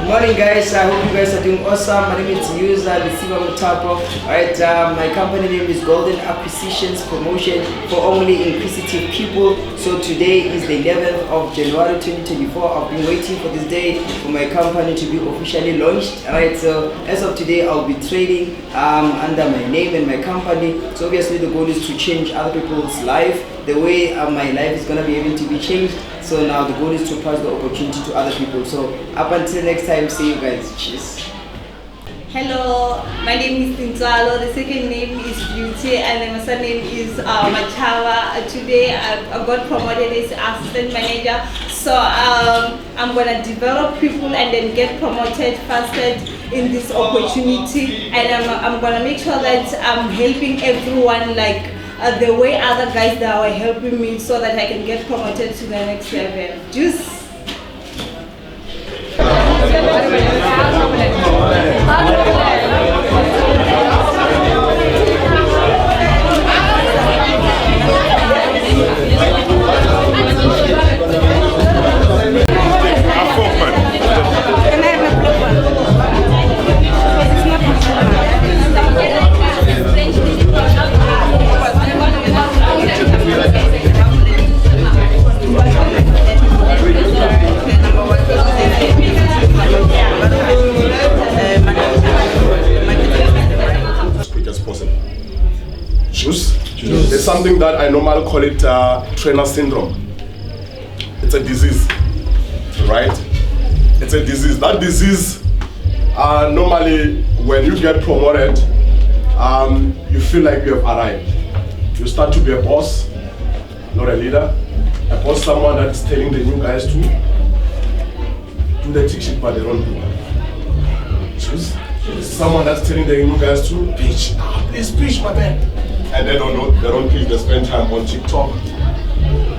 Good morning, guys. I hope you guys are doing awesome. My name is Uzar, the Siva Mutapo. Alright, my company name is Golden Acquisitions Promotion for only inquisitive people. So today is the 11th of January 2024. I've been waiting for this day for my company to be officially launched. Alright, so as of today, I'll be trading under my name and my company. So obviously the goal is to change other people's life the way my life is gonna be able to be changed. So now the goal is to pass the opportunity to other people. So up until next time, see you guys. Cheers. Hello, my name is Tintswalo. The second name is Beauty, and then my surname is Machawa. Today I got promoted as assistant manager. So I'm gonna develop people and then get promoted faster in this opportunity. And I'm gonna make sure that I'm helping everyone like the way other guys that were helping me, so that I can get promoted to the next level. Juice. It's something that I normally call it trainer syndrome. It's a disease, right? It's a disease. That disease, normally when you get promoted, you feel like you have arrived. You start to be a boss, not a leader. A boss, someone that is telling the new guys to do the tick shit, but they don't do it. Choose. Someone that's telling the new guys to preach. Please preach, my man. And they don't know, they don't preach, they spend time on TikTok,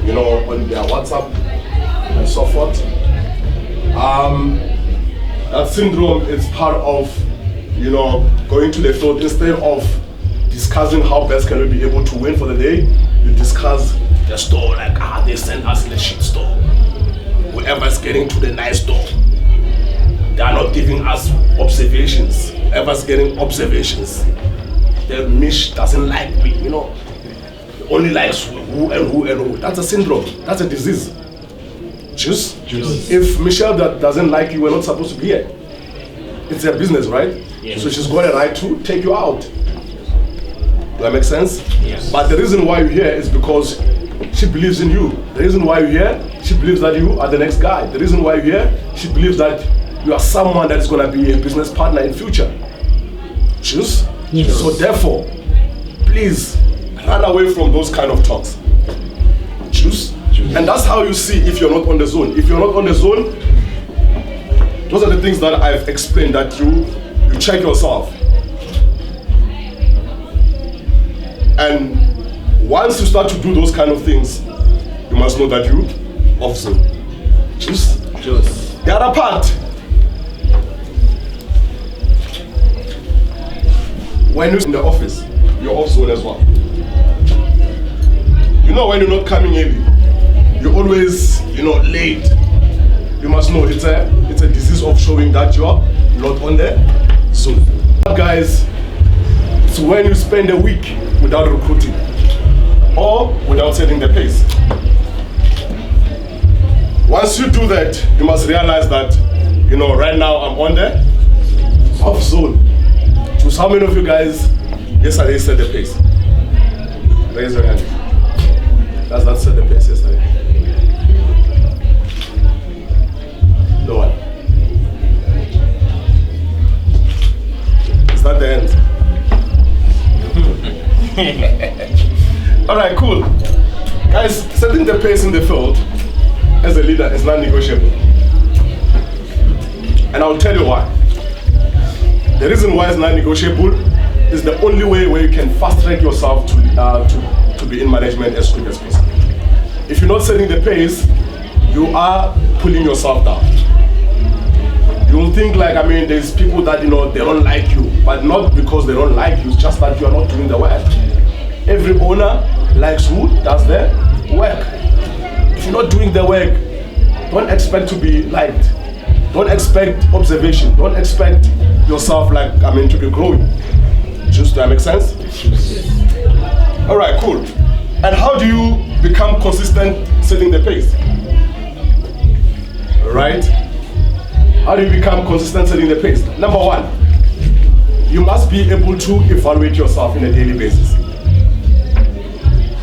you know, on their WhatsApp and so forth. That syndrome is part of, you know, going to the field. Instead of discussing how best can we be able to win for the day, you discuss the store, like, they send us in the shit store. Whoever's getting to the nice store, they are not giving us observations. Whoever's getting observations, the Mish doesn't like me, you know. He only likes who and who and who. That's a syndrome. That's a disease. Juice. If Michelle doesn't like you, we're not supposed to be here. It's their business, right? Yes. So she's got a right to take you out. Does that make sense? Yes. But the reason why you're here is because she believes in you. The reason why you're here, she believes that you are the next guy. The reason why you're here, she believes that you are someone that's going to be a business partner in future. Choose. Yes. So therefore, please run away from those kind of talks. Choose. And that's how you see if you're not on the zone. If you're not on the zone, those are the things that I've explained, that you check yourself. And once you start to do those kind of things, you must know that you off zone. Choose. The other part, when you're in the office, you're off zone as well. You know, when you're not coming early, you're always, you know, late. You must know it's a disease of showing that you're not on the zone. Guys, it's when you spend a week without recruiting or without setting the pace. Once you do that, you must realize that, you know, right now I'm on the off zone. So how many of you guys yesterday set the pace? Raise your hand. That's not set the pace yesterday. No one. Is that the end? Alright, cool. Guys, setting the pace in the field as a leader is non-negotiable. And I'll tell you why. The reason why it's non-negotiable is the only way where you can fast-track yourself to be in management as quick as possible. If you're not setting the pace, you are pulling yourself down. You'll think like, there's people that, you know, they don't like you, but not because they don't like you, it's just that you're not doing the work. Every owner likes who does the work. If you're not doing the work, don't expect to be liked. Don't expect observation. Don't expect yourself like, to be growing. Does that make sense? All right, cool. And how do you become consistent setting the pace? All right. How do you become consistent setting the pace? Number one, you must be able to evaluate yourself on a daily basis.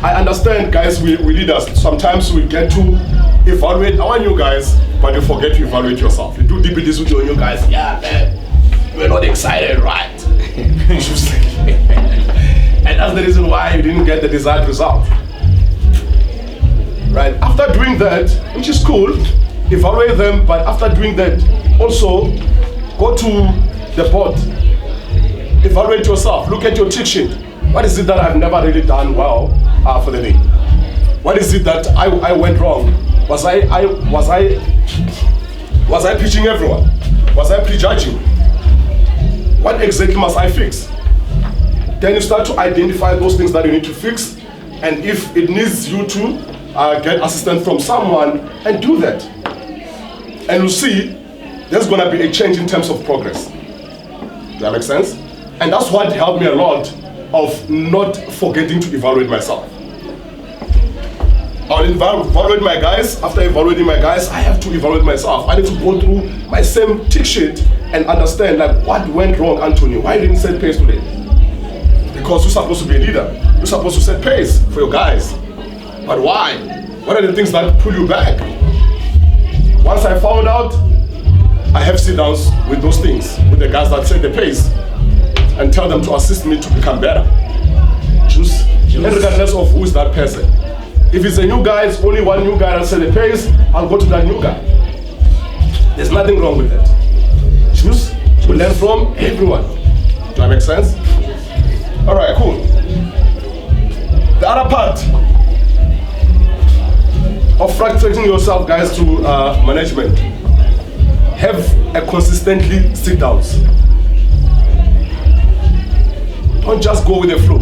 I understand, guys, we leaders, sometimes we get to evaluate our new guys, but you forget to evaluate yourself. You do DPDs with your new guys, yeah, man, we're not excited, right? And that's the reason why you didn't get the desired result. Right? After doing that, which is cool, evaluate them, but after doing that, also go to the board, evaluate yourself, look at your cheat sheet. What is it that I've never really done well for the day? What is it that I went wrong? Was I pitching everyone? Was I prejudging? What exactly must I fix? Then you start to identify those things that you need to fix, and if it needs you to get assistance from someone, and do that. And you see, there's gonna be a change in terms of progress. Does that make sense? And that's what helped me a lot of not forgetting to evaluate myself. I'll evaluate my guys. After evaluating my guys, I have to evaluate myself. I need to go through my same tick sheet and understand like what went wrong, Anthony. Why didn't you set pace today? Because you're supposed to be a leader. You're supposed to set pace for your guys. But why? What are the things that pull you back? Once I found out, I have sit-downs with those things, with the guys that set the pace, and tell them to assist me to become better. Just regardless of who is that person. If it's a new guy, it's only one new guy that set the pace, I'll go to that new guy. There's nothing wrong with that. Choose to learn from everyone. Does that make sense? All right, cool. The other part of frustrating yourself, guys, to management, have a consistently sit-downs. Don't just go with the flow.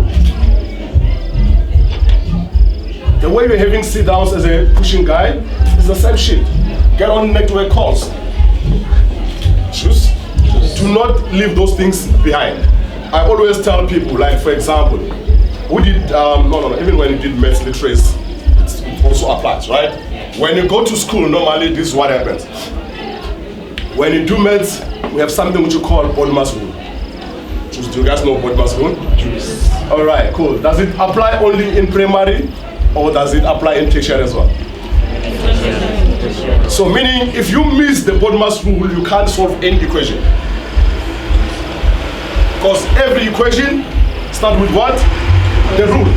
The way you're having sit-downs as a pushing guy is the same shit. Get on network calls. Choose. Do not leave those things behind. I always tell people, like for example, we did, even when you did maths literacy, it also applies, right? When you go to school, normally this is what happens. When you do maths, we have something which you call Bodmer's rule. Do you guys know Bodmer's rule? Yes. All right, cool. Does it apply only in primary, or does it apply in tertiary as well? So meaning, if you miss the Bodmer's rule, you can't solve any equation. Because every equation starts with what? The rule.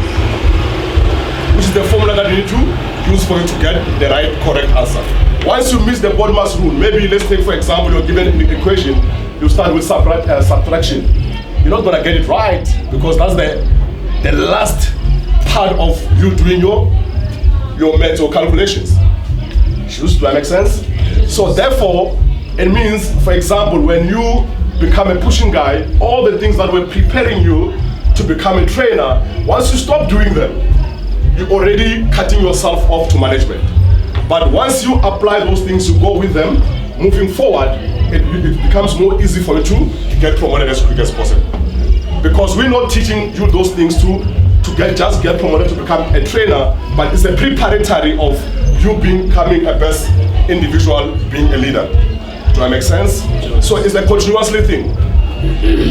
Which is the formula that you need to use for you to get the right, correct answer. Once you miss the Bodmer's rule, maybe let's take for example, you're given an equation, you start with subtraction. You're not gonna get it right because that's the last part of you doing your maths or calculations. Does that make sense? So therefore, it means, for example, when you become a pushing guy, all the things that were preparing you to become a trainer, once you stop doing them, you're already cutting yourself off to management. But once you apply those things, you go with them, moving forward, it becomes more easy for you to get promoted as quick as possible. Because we're not teaching you those things to just get promoted to become a trainer, but it's a preparatory of you becoming a best individual, being a leader. Do that make sense? So it's a continuously thing.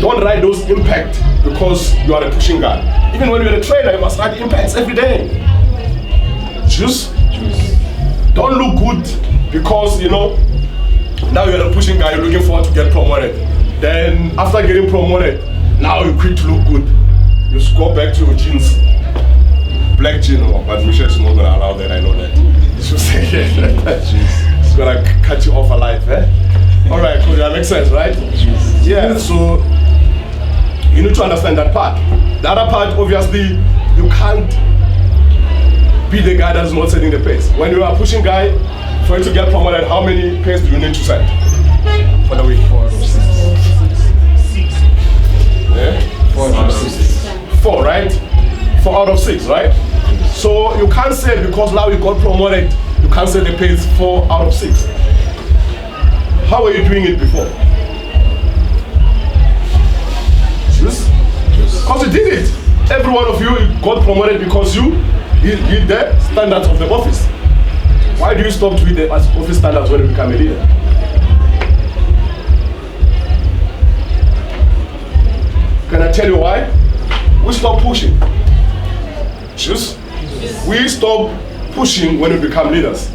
Don't write those impact because you are a pushing guy. Even when you're a trainer, you must write impacts every day. Choose. Don't look good because, now you're a pushing guy, you're looking forward to get promoted. Then after getting promoted, now you quit to look good. You go back to your jeans. Black jeans, but Michelle is not going to allow that, I know that. She'll say, it's going to cut you off alive, eh? All right, cool, that makes sense, right? Yeah, so you need to understand that part. The other part, obviously, you can't be the guy that's not setting the pace. When you are a pushing guy, for you to get promoted, how many pace do you need to set for the week? 4 out of 6. Yeah? 4 out of 6. 4, right? 4 out of 6, right? So you can't say because now you got promoted, you can't set the pace 4 out of 6. How were you doing it before? Because you did it. Every one of you got promoted because you hit the standards of the office. Why do you stop to hit the office standards when you become a leader? Can I tell you why? We stop pushing. Choose. We stop pushing when we become leaders.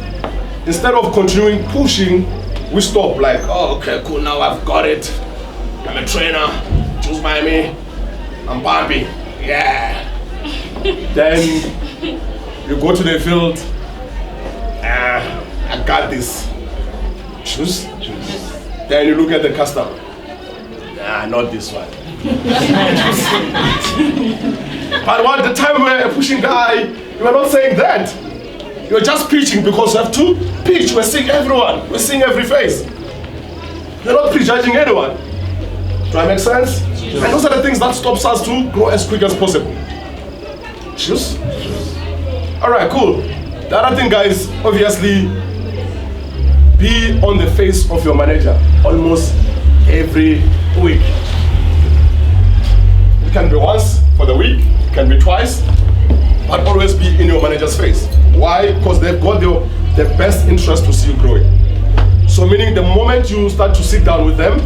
Instead of continuing pushing, we stop like, oh, okay, cool, now I've got it. I'm a trainer, choose by me, I'm Barbie, yeah. Then you go to the field, I got this. Choose. Then you look at the customer, nah, not this one. But what the time we're a pushing guy, you are not saying that. You're just preaching because you have to preach. We're seeing everyone. We're seeing every face. You're not prejudging anyone. Do that make sense? Yes. And those are the things that stops us to grow as quick as possible. Choose? Alright, cool. The other thing, guys, obviously, be on the face of your manager almost every week. It can be once for the week, it can be twice, but always be in your manager's face. Why? Because they've got the best interest to see you growing. So meaning the moment you start to sit down with them,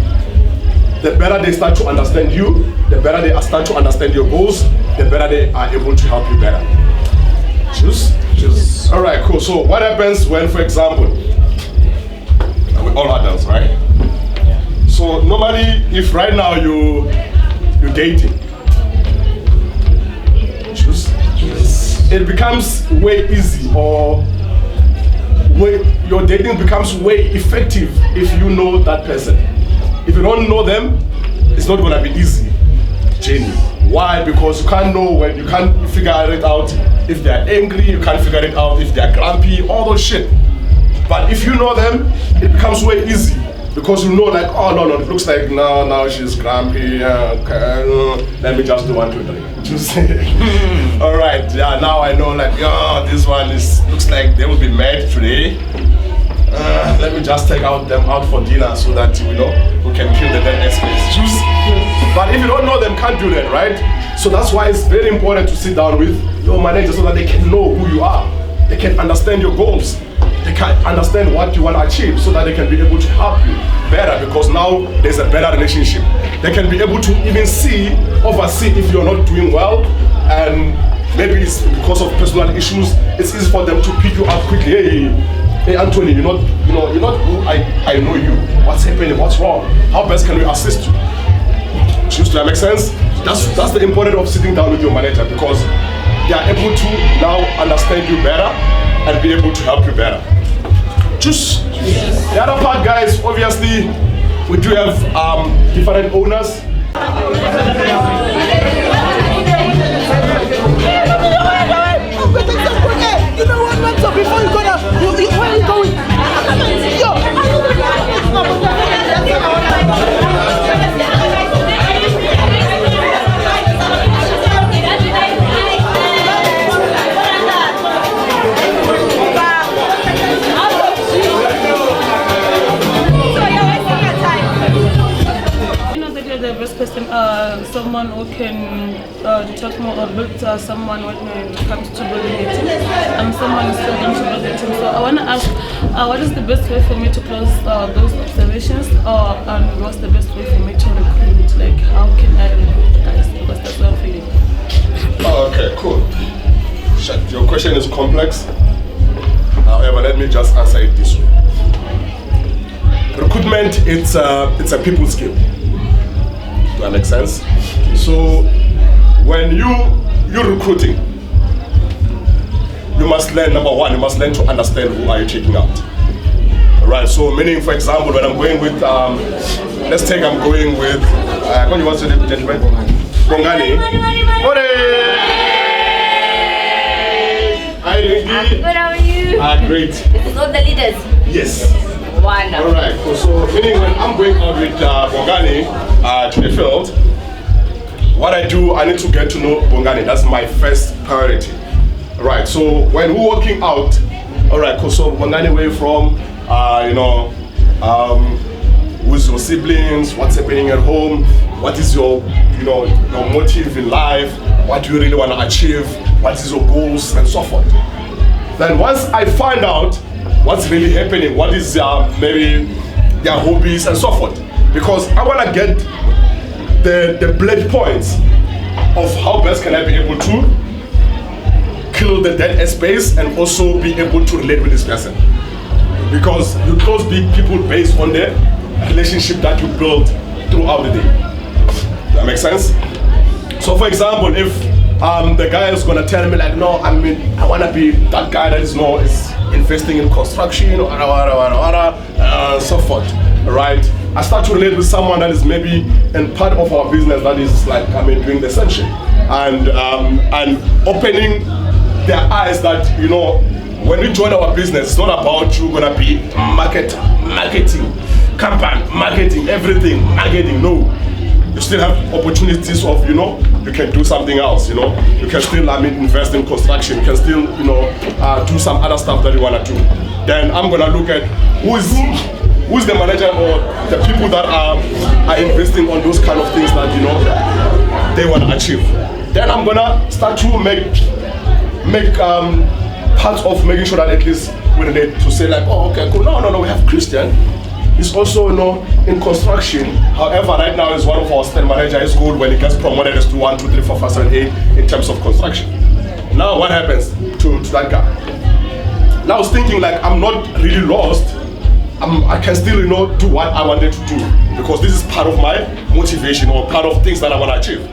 the better they start to understand you, the better they start to understand your goals, the better they are able to help you better. Choose? Choose. All right, cool. So what happens when, for example, we're all adults, right? So normally, if right now you're dating, it becomes way easy, or your dating becomes way effective if you know that person. If you don't know them, it's not gonna be easy journey. Why? Because you can't know when, you can't figure it out if they're angry, you can't figure it out if they're grumpy, all those shit. But if you know them, it becomes way easy. Because you know, like, oh no, it looks like now she's grumpy. Okay, let me just do 1, 2, 3. All right, yeah. Now I know, like, oh, this one looks like they will be mad today. Let me just take them out for dinner so that we can kill the dead space. But if you don't know them, can't do that, right? So that's why it's very important to sit down with your manager so that they can know who you are. They can understand your goals. They can understand what you want to achieve so that they can be able to help you better, because now there's a better relationship. They can be able to even oversee if you're not doing well, and maybe it's because of personal issues. It's easy for them to pick you up quickly. Hey Anthony, you're not who I know you. What's happening? What's wrong? How best can we assist you? Does that make sense? That's the importance of sitting down with your manager, because they are able to now understand you better and be able to help you better. Just the other part, guys, obviously we do have different owners. You know what, so before you go down, where are you going? Someone who can talk more or build someone when it comes to building a team. I'm someone who's struggling to build a team. So I want to ask, what is the best way for me to close those observations, and what's the best way for me to recruit? Like, how can I recruit guys? Because that's what I'm feeling. Oh, okay, cool. Your question is complex. However, let me just answer it this way. Recruitment, it's a people skill. Does that make sense? So when you're recruiting, you must learn, number one, you must learn to understand who are you taking out. Right, so meaning, for example, when I'm going with, let's take I'm going with, what do you want to do, gentlemen? Bongani. Hi, I'm good, how are you? Great. This is all the leaders? Yes. Wonderful. Alright, so meaning when I'm going out with Bongani to the field, what I do, I need to get to know Bongani. That's my first priority. Right, so when we're walking out, alright, so Bongani, where from, who's your siblings, what's happening at home, what is your, your motive in life, what do you really want to achieve, what is your goals, and so forth. Then once I find out what's really happening, what is maybe their hobbies and so forth, because I want to get the bullet points of how best can I be able to kill the dead space and also be able to relate with this person. Because you close big people based on the relationship that you build throughout the day. That makes sense? So for example, if the guy is gonna tell me like, no, I want to be that guy that is investing in construction or so forth, right? I start to relate with someone that is maybe in part of our business that is like, doing the same shit, and opening their eyes that, when you join our business, it's not about you gonna be marketing, campaign, marketing, everything, marketing, no. You still have opportunities of, you can do something else, you can still, invest in construction, you can still, do some other stuff that you wanna do. Then I'm gonna look at who's the manager or the people that are investing on those kind of things that, they wanna achieve. Then I'm gonna start to make part of making sure that at least we relate to say like, oh, okay, cool. No, we have Christian. He's also, in construction. However, right now is one of our stand manager. His goal when he gets promoted is to 1, 2, 3, 4, 5, 7, 8 in terms of construction. Now, what happens to that guy? Now I was thinking like, I'm not really lost. I can still, do what I wanted to do because this is part of my motivation or part of things that I want to achieve.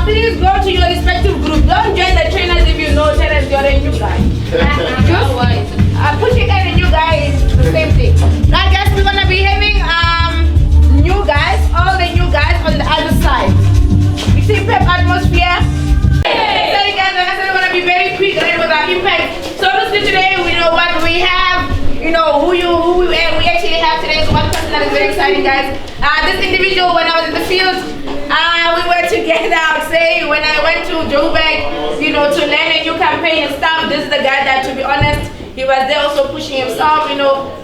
Please go to your respective group. Don't join the trainers if you know trainers, you're a new guy. Pushing and a new guy is the same thing. Now guys, we're gonna be having new guys, all the new guys on the other side. You see pep atmosphere? Sorry guys, like I said, we're gonna be very quick right with our impact. So obviously today we know what we have, who we actually have today. So one person that is very exciting, guys. This individual, when I was in the field, we were together, I would say, when I went to Joburg, to learn a new campaign and stuff. This is the guy that, to be honest, he was there also pushing himself,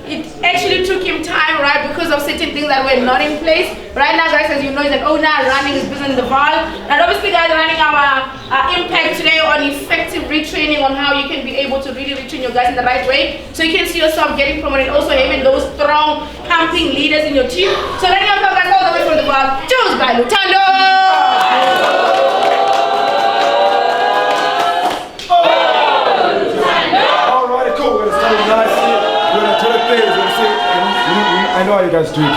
It actually took him time, right, because of certain things that were not in place. Right now, guys, as you know, he's an owner running his business in the Val. And obviously, guys, running our impact today on effective retraining on how you can be able to really retrain your guys in the right way. So you can see yourself getting promoted, also having those strong camping leaders in your team. So letting yourself guys all the way from the Val, choose by Lutando! I know how you guys do it.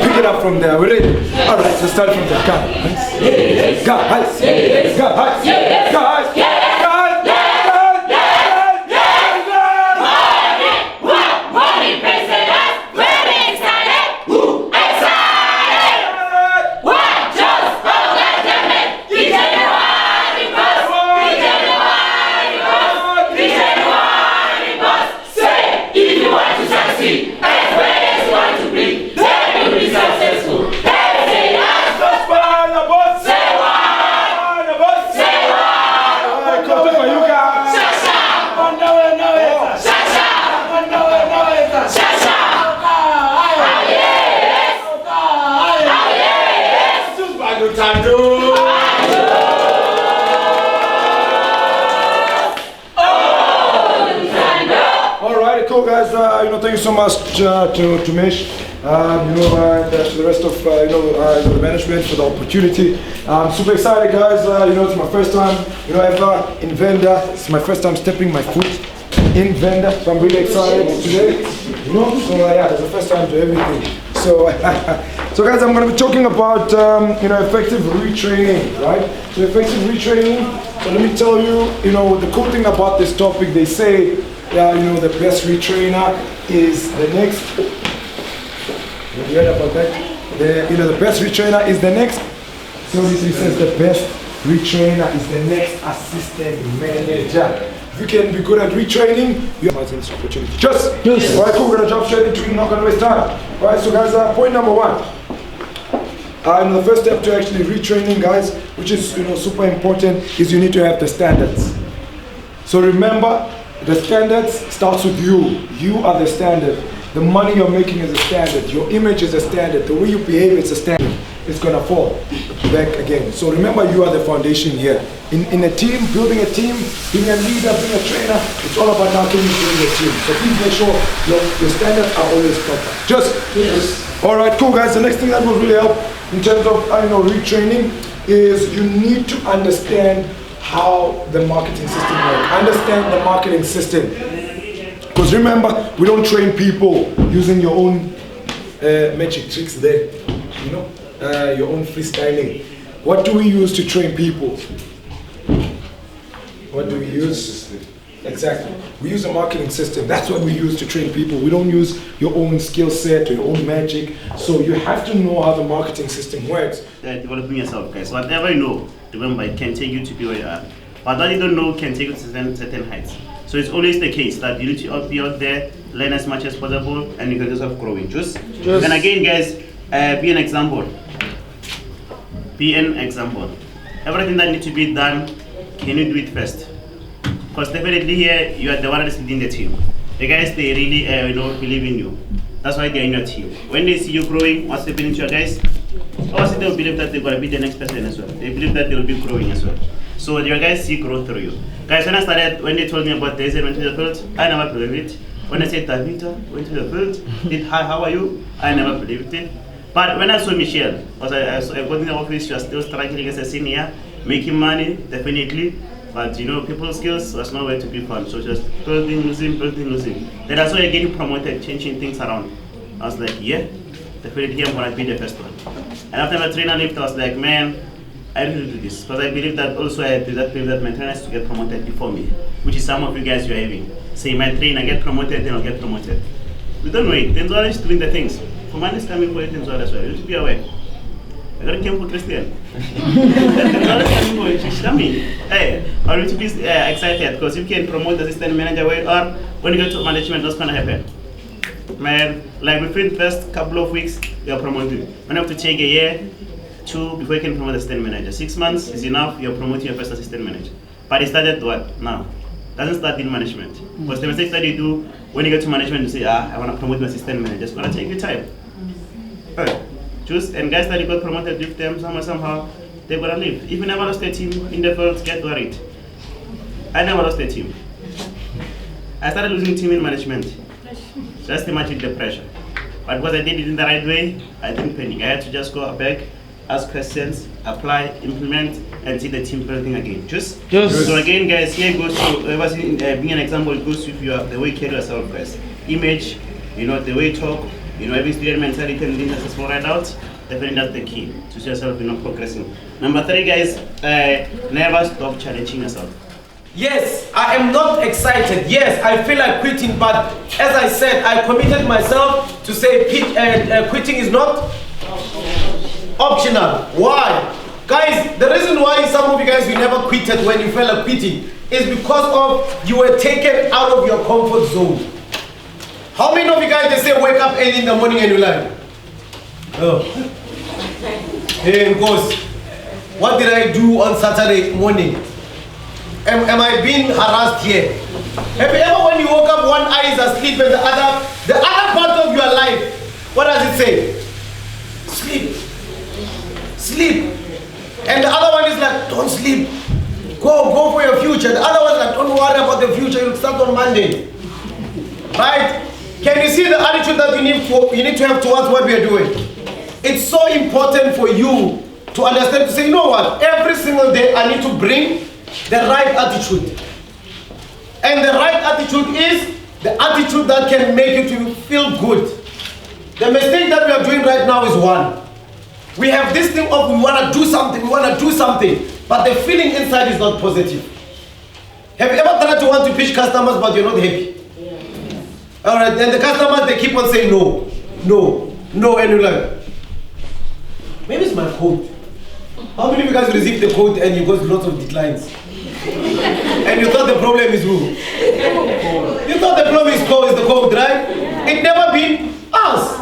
Pick it up from there. We're ready. All right, so start from there. Guys. Thank you so much to Mish, and to the rest of the management for the opportunity. I'm super excited, guys. It's my first time, ever in Venda. It's my first time stepping my foot in Venda, so I'm really excited today. It's the first time to everything. So, guys, I'm going to be talking about effective retraining, right? So effective retraining. So let me tell you, the cool thing about this topic, they say the best retrainer is the next. You heard about that? The best retrainer is the next. So this says the best retrainer is the next assistant manager. If you can be good at retraining, you have this opportunity. Just yes. All right, cool. We're gonna jump straight into it. Not gonna waste time. All right, so guys, point number one. The first step to actually retraining, guys, which is super important, is you need to have the standards. So remember, the standards starts with you. You are the standard. The money you're making is a standard. Your image is a standard. The way you behave is a standard. It's gonna fall back again. So remember, you are the foundation here. In a team, building a team, being a leader, being a trainer, it's all about how can you build a team. So please make sure your standards are always proper. Yes. All right, cool, guys. The next thing that will really help in terms of retraining is you need to understand how the marketing system works. Understand the marketing system. Because remember, we don't train people using your own magic tricks there. Your own freestyling. What do we use to train people? What do we use? Exactly. We use a marketing system. That's what we use to train people. We don't use your own skill set or your own magic. So you have to know how the marketing system works. Developing yourself, guys. Whatever you know, remember, it can take you to be where you are. But what you don't know can take you to certain heights. So it's always the case that you need to be out there, learn as much as possible, and you can yourself growing. Just. And again, guys, be an example. Be an example. Everything that needs to be done, can you do it first? Because definitely here, you are the one that's leading the team. The guys, they really believe in you. That's why they're in your team. When they see you growing, what's happening to your guys? Also, they will believe that they're going to be the next person as well. They believe that they will be growing as well. So your guys see growth through you. Guys, when they told me about this and went to the field, I never believed it. When I said Davita went to the field, did hi, how are you? I never believed it. But when I saw Michelle, I got in the office, she was still struggling as a senior, making money, definitely. But people's skills was nowhere to be found. So just building, losing. Then I saw her getting promoted, changing things around. I was like, yeah, definitely I'm gonna be the first one. And after my trainer left, I was like, man, I need to do this. Because I believe that also I believe that my trainer has to get promoted before me, which is some of you guys you're having. Say my trainer get promoted, then I'll get promoted. We don't wait. Tintswalo is doing the things. For money is coming for you, Tintswalo as well. You need to be aware. I got a camp for Christian. Tintswalo is coming for you. She's coming. Hey, I need to be excited because you can promote the assistant manager way, or when you go to management, what's going to happen? Man, like within the first couple of weeks, you're promoted. When you have to take a year, 2 before you can promote assistant manager. 6 months is enough, you're promoting your first assistant manager. But it started what? Now. Doesn't start in management. Because the mistakes that you do, when you get to management, you say, I want to promote my assistant manager. It's going to take you time. And guys that you got promoted with them, somehow, they're going to leave. If you never lost a team in the field, get worried. I never lost a team. I started losing team in management. Just imagine the pressure. But because I did it in the right way, I didn't panic. I had to just go back, ask questions, apply, implement, and see the team building again. So again, guys, here goes to being an example. It goes with the way you carry yourself, guys. Image, the way you talk, every student mentality and leading successful right out. Definitely that's the key to see yourself, progressing. Number 3, guys, never stop challenging yourself. Yes, I am not excited. Yes, I feel like quitting, but as I said, I committed myself to say quitting is not optional. Why? Guys, the reason why some of you guys you never quitted when you felt like quitting is because of you were taken out of your comfort zone. How many of you guys they say wake up early in the morning and you're like, oh, hey, goes, what did I do on Saturday morning? Am I being harassed here? Have you ever when you woke up one eye is asleep and the other part of your life, what does it say? Sleep. Sleep. And the other one is like, don't sleep. Go for your future. The other one is like, don't worry about the future, you'll start on Monday. Right? Can you see the attitude that you need to have towards what we are doing? It's so important for you to understand, to say, you know what, every single day I need to bring the right attitude. And the right attitude is the attitude that can make you to feel good. The mistake that we are doing right now is one. We have this thing of we want to do something, but the feeling inside is not positive. Have you ever tried to want to pitch customers but you're not happy? All right, then the customers, they keep on saying no, no, no, and you're like, maybe it's my code. How many of you guys received the code and you got lots of declines? And you thought the problem is who? You thought the problem is the code, right? It never been us,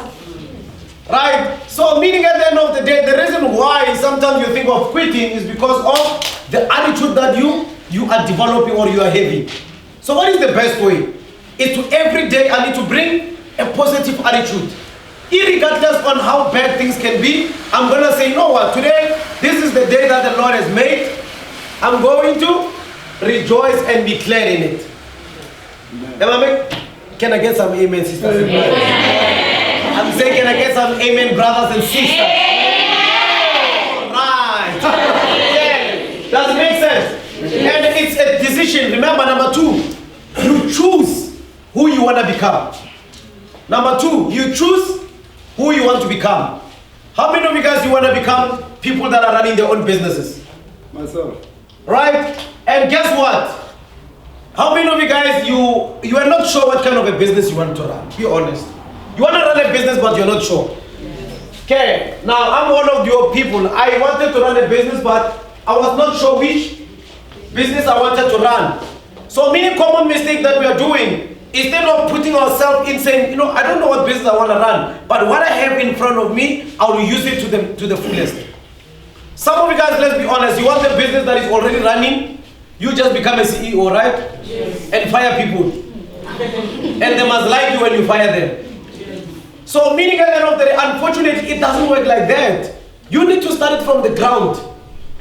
right? So meaning at the end of the day, the reason why sometimes you think of quitting is because of the attitude that you are developing or you are having. So what is the best way? Is to every day I need to bring a positive attitude. Irregardless on how bad things can be, I'm gonna say, you know what, today, this is the day that the Lord has made. I'm going to rejoice and be glad in it. Can I get some amen, sisters and brothers? I'm saying, can I get some amen, brothers and sisters? Right. Yeah. Does it make sense? And it's a decision. Remember, number 2, you choose who you want to become. Number 2, you choose who you want to become. How many of you guys you want to become people that are running their own businesses? Myself. Right? And guess what? How many of you guys you are not sure what kind of a business you want to run? Be honest. You want to run a business but you're not sure. Okay, now I'm one of your people. I wanted to run a business but I was not sure which business I wanted to run. So many common mistake that we are doing, instead of putting ourselves in saying, you know, I don't know what business I want to run, but what I have in front of me, I will use it to the fullest. Some of you guys, let's be honest, you want the business that is already running, you just become a CEO, right? Yes. And fire people. And they must like you when you fire them. So meaning at the end of the day, unfortunately, it doesn't work like that. You need to start it from the ground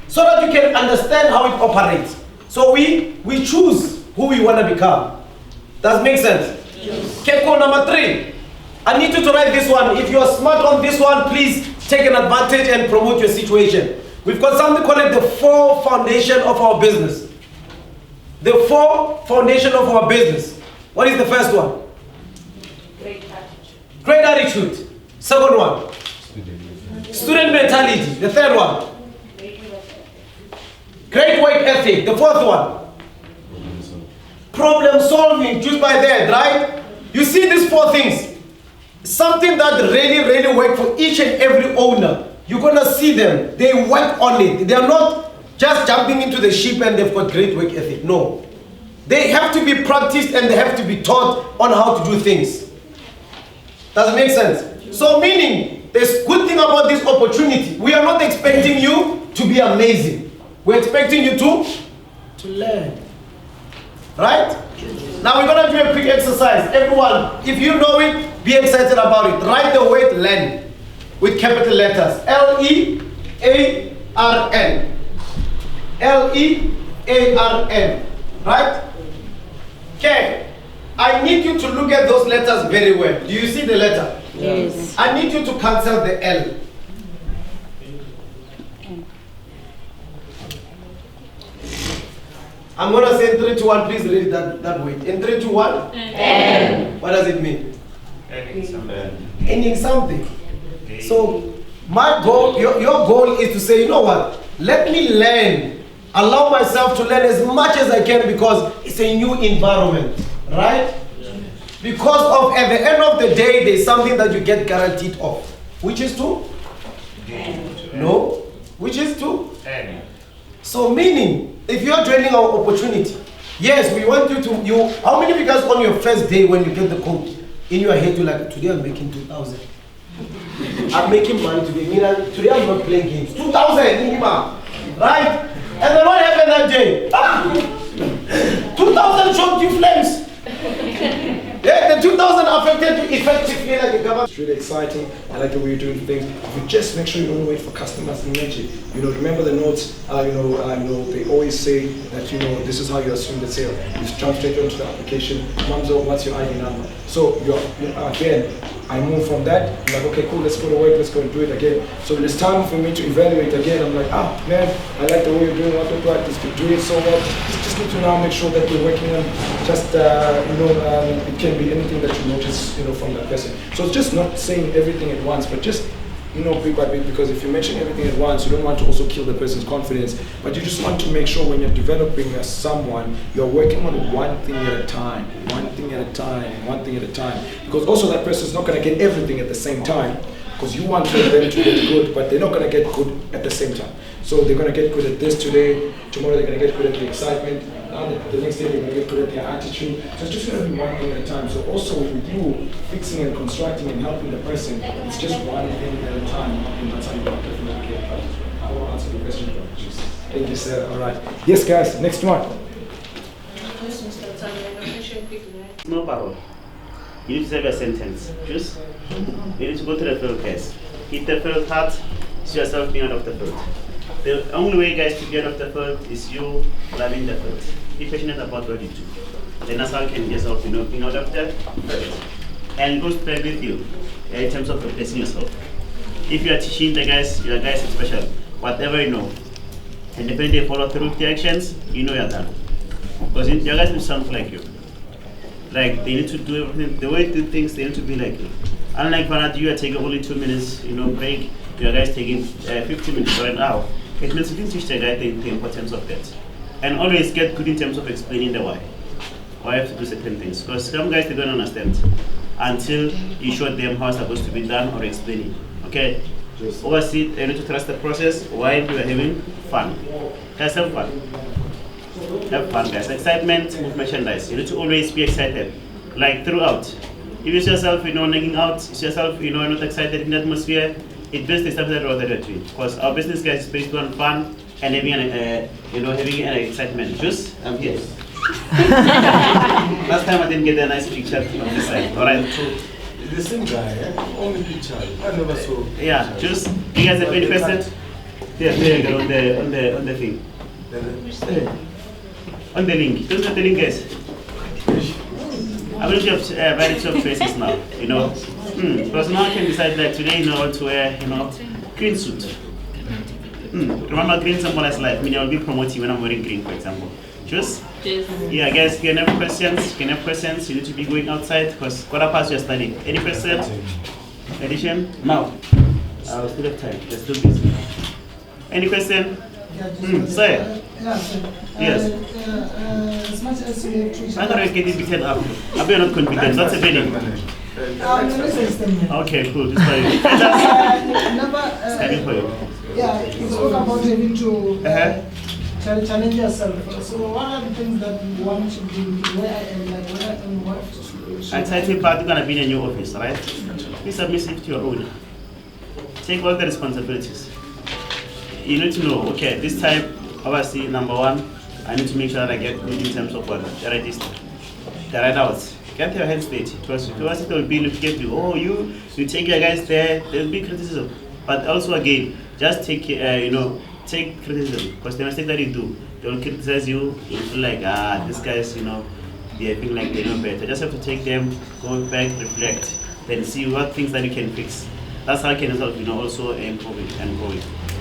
so that you can understand how it operates. So we choose who we want to become. Does it make sense? Yes. Okay, cool. Number 3. I need you to write this one. If you're smart on this one, please take an advantage and promote your situation. We've got something called the 4 foundation of our business. The 4 foundation of our business. What is the first one? Great attitude. Great attitude. Second one? Student mentality. The third one? Great work ethic. The fourth one? Problem solving. Just by that, right? You see these 4 things. Something that really work for each and every owner. You're gonna see them. They work on it. They are not just jumping into the ship and they've got great work ethic. No. They have to be practiced and they have to be taught on how to do things. Does it make sense? So meaning, there's good thing about this opportunity. We are not expecting you to be amazing. We're expecting you to learn. Right? Now we're gonna do a quick exercise. Everyone, if you know it, be excited about it. Write the word learn with capital letters. L-E-A-R-N. L-E-A-R-N. Right? Okay. I need you to look at those letters very well. Do you see the letter? Yes. I need you to cancel the L. I'm going to say in 3, 2, 1, please read it that way. In 3, 2, 1? N. What does it mean? Ending something. Ending something. So, my goal, your goal is to say, you know what? Let me learn. Allow myself to learn as much as I can because it's a new environment. Right? Because of, at the end of the day, there's something that you get guaranteed of. Which is to? No. Which is to? So meaning, if you're joining our opportunity, yes, we want you to, how many of you guys on your first day when you get the code, in your head you're like, today I'm making 2,000. I'm making money today. Today I'm not playing games. 2,000 minimum. Right? And then what happened that day? 2,000 shot you flames. Yeah, the 2,000 affected you effectively like a government. It's really exciting. I like the way you're doing things. If you just make sure you don't wait for customers in nature. You know, remember the notes. They always say that this is how you assume the sale. You jump straight into the application. Mamzo, what's your ID number? So again, I move from that. I'm like, okay, cool. Let's go to work. Let's go and do it again. So when it's time for me to evaluate again, I'm like, man, I like the way you're doing what we practice. You're doing it so well. Just need to now make sure that we're working on just it can be anything that you notice from that person. So it's just not saying everything at once, but just you know, bit by bit, because if you mention everything at once, you don't want to also kill the person's confidence, but you just want to make sure when you're developing someone, you're working on one thing at a time, one thing at a time, one thing at a time, because also that person's not going to get everything at the same time, because you want them to get good, but they're not going to get good at the same time. So they're going to get good at this today, tomorrow they're going to get good at the excitement, the next day they're going to get good at their attitude. So it's just going to be one thing at a time. So also with you fixing and constructing and helping the person, it's just one thing at a time. And that's how you want to get. But I will answer the question. Thank you, sir. All right. Yes, guys. Next one. No parole. You need to serve a sentence. Just you need to go to the field, guys. Hit the field hard, see yourself being out of the field. The only way, guys, to get off the field is you loving the field. Be passionate about what you do. Then that's how you can get yourself, being out of the field. And it goes back with you in terms of replacing yourself. If you are teaching the guys, your guys is special, whatever you know, and if they follow through with the actions, you know you're done. Because your guys will sound like you. Like they need to do everything, the way they do things, they need to be like you. Unlike Vanat, you are taking only 2 minutes, break, your guys taking 15 minutes or an hour. It means you can teach the guy the importance of that. And always get good in terms of explaining the why. Why you have to do certain things. Because some guys, they don't understand until you show them how it's supposed to be done or explaining. Okay? Always you need to trust the process while you are having fun. Guys, have fun. Have fun, guys. Excitement with merchandise. You need to always be excited. Like throughout. If you see yourself, nagging out, you see yourself, not excited in the atmosphere, it best is something that we're doing. Because our business, guys, is based on fun and having having an excitement. Just, I'm here. Last time I didn't get a nice picture from this side. Alright. The same guy, only picture. I never saw. Yeah, just, you guys have any questions? There you go, on the thing. On the link. Don't have the link, guys. I'm going to have variety of choices now, because now I can decide that today, I want to wear, green suit. Remember, green symbolize life. I mean, I'll be promoting when I'm wearing green, for example. Just? Yeah, guys, you can have questions. You need to be going outside, because quarter past you're studying. Any questions? Addition? Now. I'll still have time. They're still busy. Any question? Sir? Yes. As much as we have to. I'm not getting beaten up. I'll be not confident. That's a beginning. Okay, cool. Just for you. Standing for you. Yeah, you spoke about having to challenge yourself. So what are the things that you want to do? Where I am, like where I am, what? Exciting part, you're gonna be in a new office, right? Be submissive to your owner. Take all the responsibilities. You need to know, okay, this time, obviously, number one, I need to make sure that I get good in terms of what? The register. The right hours. Get your hands straight. Because if you will be looking at you, you take your guys there, there'll be criticism. But also again, just take take criticism. Because the mistake that you do, they'll criticize you, you'll feel like, these guys, they feel like they know better. Just have to take them, go back, reflect, then see what things that you can fix. That's how you can help, also improving and growing.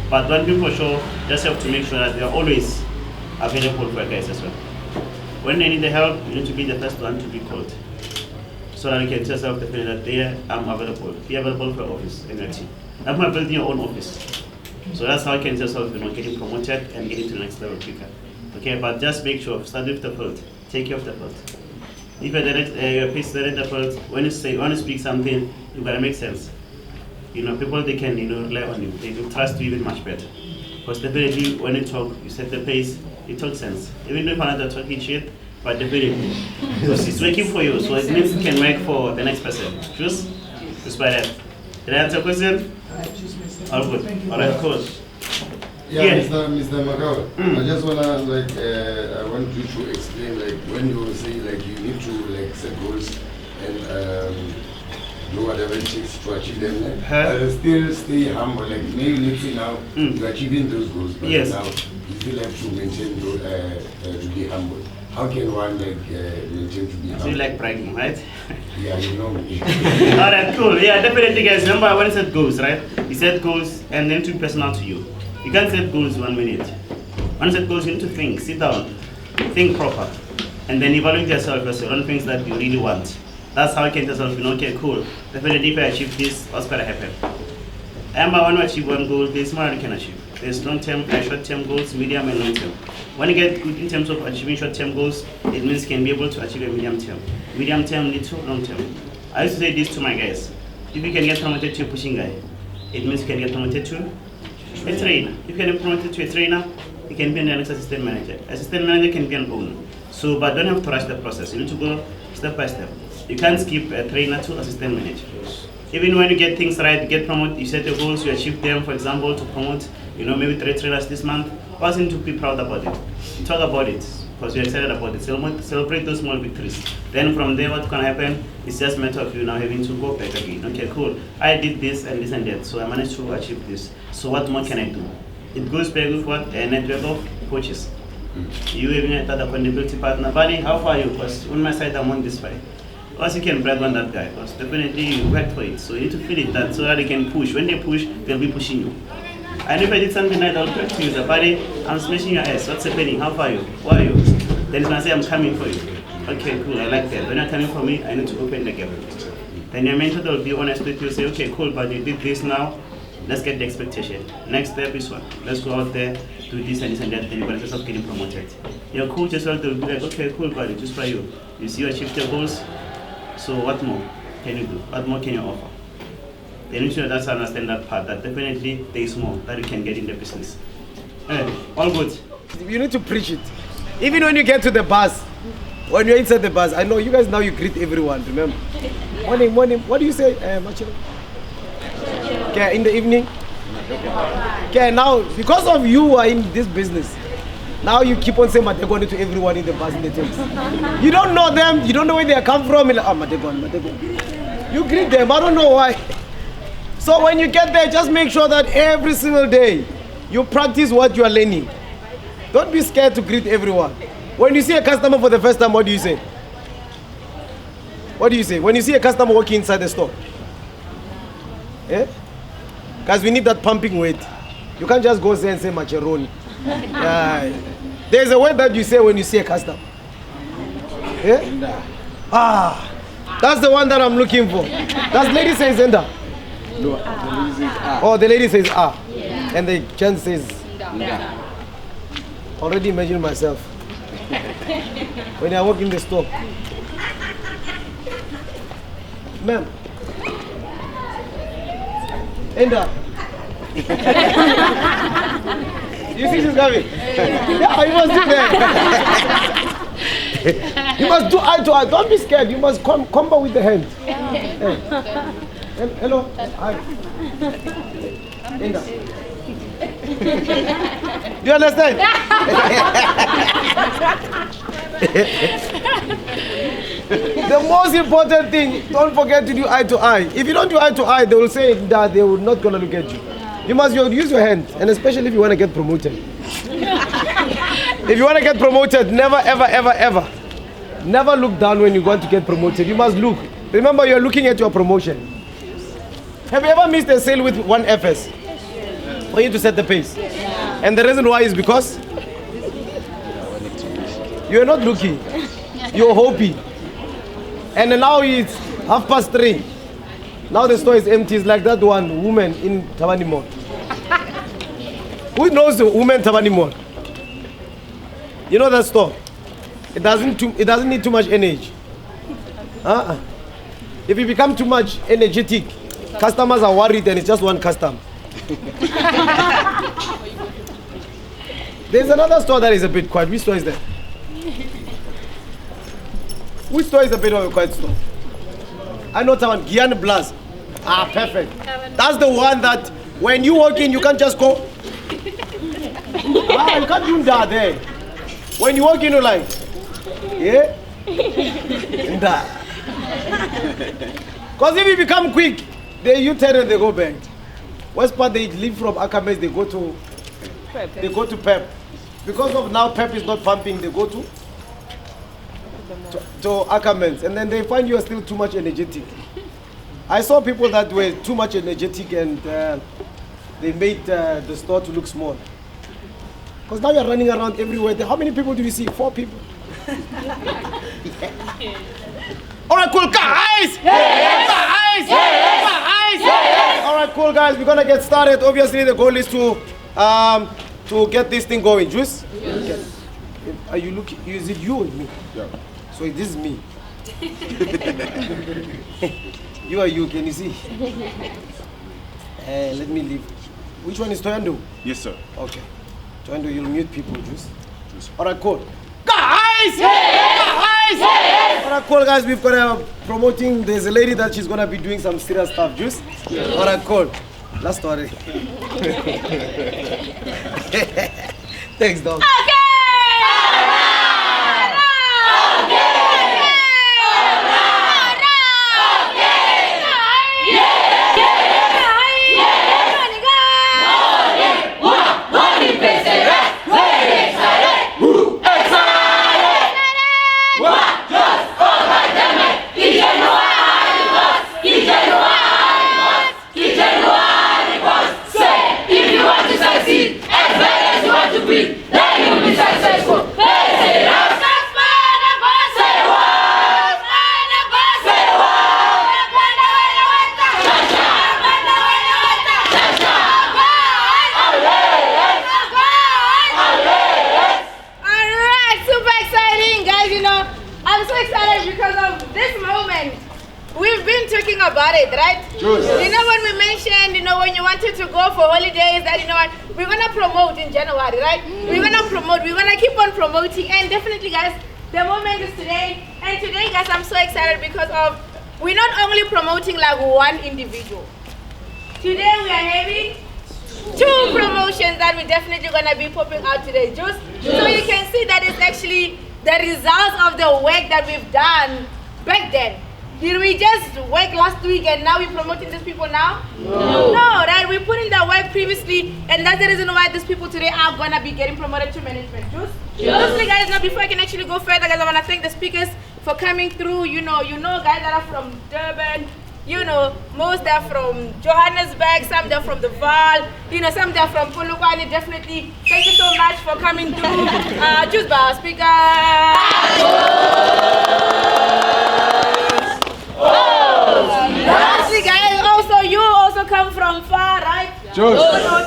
But one thing for sure, just have to make sure that they are always available for guys as well. When they need the help, you need to be the first one to be called. So that you can tell yourself that I'm available. Be available for office in your team. I'm not building your own office. So that's how you can tell yourself, getting promoted and getting to the next level quicker. Okay, but just make sure, start with the field. Take care of the field. If you're pissed at the field, when you speak something, you gotta make sense. People, they can, rely on you. They will trust you even much better. Because definitely, when you talk, you set the pace, you talk sense. Even if another talking shit, but definitely, because it's working for you, so it means it can work for the next person. Just by that. Did I answer your question? All good. All right, cool. Yeah, Mr. Magawa, I just wanna I want you to explain when you say you need to set goals and do whatever it takes to achieve them. Still stay humble. Maybe let's say now you're achieving those goals, but now you still have to maintain to be humble. How can one maintain to be humble? So you like bragging, right? Yeah, you know me. Alright, cool. Yeah, definitely, guys. Remember when I said goals, right? You set goals and then to be personal to you. You can't set goals 1 minute. When you set goals, you need to think, sit down, think proper, and then evaluate yourself as your own things that you really want. That's how you can tell yourself, okay, cool. Definitely, if I achieve this, what's going to happen? And I want to achieve one goal, there's more you can achieve. There's long-term and short-term goals, medium and long-term. When you get good in terms of achieving short-term goals, it means you can be able to achieve a medium-term. Medium-term leads to long-term. I used to say this to my guys. If you can get promoted to a pushing guy, it means you can get promoted to a trainer. If you can get promoted to a trainer, you can be an next assistant manager. Assistant manager can be an owner. So, but don't have to rush the process. You need to go step by step. You can't skip a trainer to assistant manager. Even when you get things right, get promoted, you set your goals, you achieve them, for example, to promote, maybe 3 trainers this month, cause him to be proud about it. Talk about it, because you're excited about it. Celebrate those small victories. Then from there, what's gonna happen, it's just a matter of you now having to go back again. Okay, cool, I did this and this and that, so I managed to achieve this. So what more can I do? It goes back with what? A network of coaches. You having a third accountability partner, buddy, how far are you? Because on my side, I'm on this fight. Also, you can brag on that guy, because definitely you worked for it. So you need to feel it that so that they can push. When they push, they'll be pushing you. And if I did something like that, I'll talk to you, buddy, I'm smashing your ass. What's happening? How far are you? Why are you? Then he's gonna say, I'm coming for you. Okay, cool, I like that. When you're coming for me, I need to open the gap. Then your mentor will be honest with you, say, okay, cool, but you did this now. Let's get the expectation. Next step is what? Let's go out there, do this and this and that, and you're gonna start getting promoted. Your coach as well, they'll be like, okay, cool, buddy, just for you. You see you achieved your goals. So what more can you do? What more can you offer? They need to understand that part, that definitely there is more that you can get in the business. All good. You need to preach it. Even when you get to the bus, when you're inside the bus, I know you guys now you greet everyone, remember? Morning, what do you say? Okay, in the evening? Okay, now, because of you are in this business, now you keep on saying Mategon to everyone in the bus in the taxi. You don't know them, you don't know where they come from. Like, oh, Mategon. You greet them, I don't know why. So when you get there, just make sure that every single day you practice what you are learning. Don't be scared to greet everyone. When you see a customer for the first time, what do you say? What do you say? When you see a customer walking inside the store? Eh? Because we need that pumping weight. You can't just go there and say macaroni. There's a word that you say when you see a customer. Yeah? That's the one that I'm looking for. Does the lady say Zenda? No, the lady says ah. Oh, the lady says ah. Yeah. And the gent says yeah. Already imagine myself. When I walk in the store. Ma'am. Enda. You see she's coming? Yeah, you must do that. You must do eye to eye. Don't be scared. You must combo with the hand. Hey. Hello. Hi. Enda. Do you understand? The most important thing, don't forget to do eye to eye. If you don't do eye to eye, they will say that they will not gonna look at you. You must use your hand, and especially if you want to get promoted. If you want to get promoted, never, ever, ever, ever, never look down when you want to get promoted. You must look. Remember, you're looking at your promotion. Have you ever missed a sale with one FS? For you to set the pace. And the reason why is because you're not looking. You're hoping. And now it's 3:30. Now the store is empty. It's like that one woman in Tabani Mall. Who knows the woman Tabani Mall? You know that store? It doesn't need too much energy. If you become too much energetic, customers are worried and it's just one customer. There's another store that is a bit quiet. Which store is that? Which store is a bit of a quiet store? I know someone, Guyana Blast. Perfect. That's the one that when you walk in, you can't just go. You can't do that there. When you walk in, you're like, yeah? Because if you become quick, you turn and they go back. West part they leave from Akames, they go to Pep. Because of now Pep is not pumping, they go to Akames, and then they find you are still too much energetic. I saw people that were too much energetic and they made the store to look small. Because now you're running around everywhere. How many people do you see? 4 people. All right, cool, guys! Guys! All right, cool. cool, guys. We're gonna get started. Obviously, the goal is to get this thing going. Juice? Yes. Okay. Are you looking? Is it you or me? Yeah. So this is me. You are you. Can you see? Let me leave. Which one is Toyando? Yes, sir. Okay. Toyando, you'll mute people, Juice. Yes. All right, cool. Guys! Guys! All right, cool, guys. We've got a promoting. There's a lady that she's gonna be doing some serious stuff, Juice. Yeah. All right, cool. Last story. Thanks, dog. Okay! About it, right? Juice. You know when we mentioned, when you wanted to go for holidays, that what, we're gonna promote in January, right? We're gonna promote, we're gonna keep on promoting, and definitely, guys, the moment is today. And today, guys, I'm so excited because of we're not only promoting like one individual. Today we are having 2 promotions that we're definitely gonna be popping out today, Juice. So you can see that it's actually the results of the work that we've done back then. Did we just work last week and now we're promoting these people now? No. No, right? We put in the work previously, and that's the reason why these people today are gonna be getting promoted to management. Firstly, guys, now before I can actually go further, guys, I wanna thank the speakers for coming through. You know, guys that are from Durban. Most are from Johannesburg, some they're from the Val, some they're from Polokwane. Definitely, thank you so much for coming through. Choose by speaker. Lastly, guys, you also come from far, right? Juice.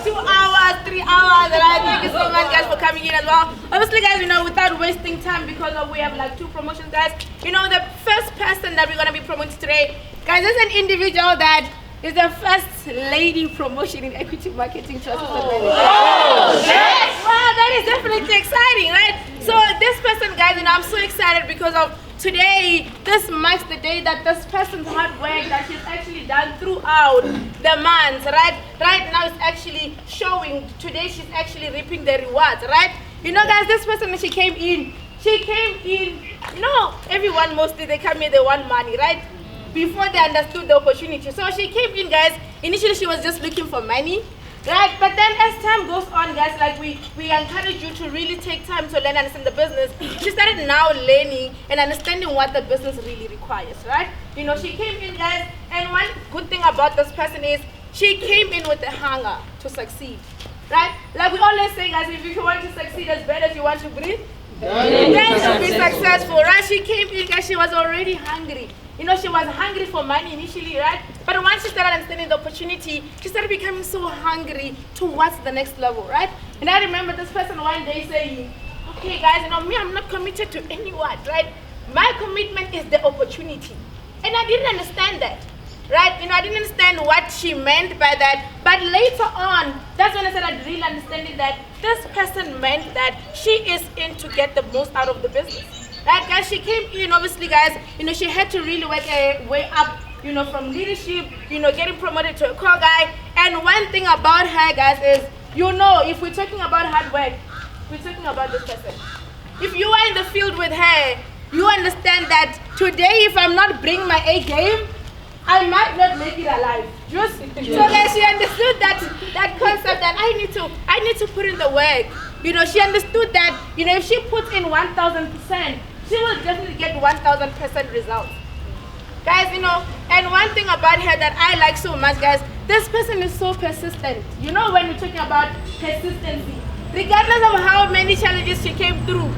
2 hours, 3 hours, right? Thank you so much, guys, for coming in as well. Obviously, guys, without wasting time, because we have like 2 promotions, guys. The first person that we're gonna be promoting today, guys, is an individual that is the first lady promotion in equity marketing to assistant manager. Yes! Wow, that is definitely exciting, right? So this person, guys, I'm so excited because of today. This marks the day that this person's hard work that she's actually done throughout the months, right? Right now it's actually showing. Today she's actually reaping the rewards, right? Guys, this person, when she came in, everyone mostly they come in, they want money, right? Before they understood the opportunity. So she came in, guys, initially she was just looking for money, right? But then as time goes on, guys, like we encourage you to really take time to learn and understand the business. She started now learning and understanding what the business really requires, right? She came in, guys, and one good thing about this person is she came in with a hunger to succeed, right? Like we always say, guys, if you want to succeed as bad as you want to breathe, then to be successful, right? She came in, guys, she was already hungry. She was hungry for money initially, right? But once she started understanding the opportunity, she started becoming so hungry towards the next level, right? And I remember this person one day saying, okay, guys, me, I'm not committed to anyone, right? My commitment is the opportunity. And I didn't understand that, right? I didn't understand what she meant by that. But later on, that's when I started really understanding that this person meant that she is in to get the most out of the business. Right, guys, she came in, obviously, guys, she had to really work her way up, from leadership, getting promoted to a core guy. And one thing about her, guys, is, if we're talking about hard work, we're talking about this person. If you are in the field with her, you understand that today, if I'm not bringing my A game, I might not make it alive. So guys, she understood that concept that I need to put in the work. She understood that, if she puts in 1,000%, she will definitely get 1,000% results. Guys, and one thing about her that I like so much, guys, this person is so persistent. When we're talking about consistency, regardless of how many challenges she came through,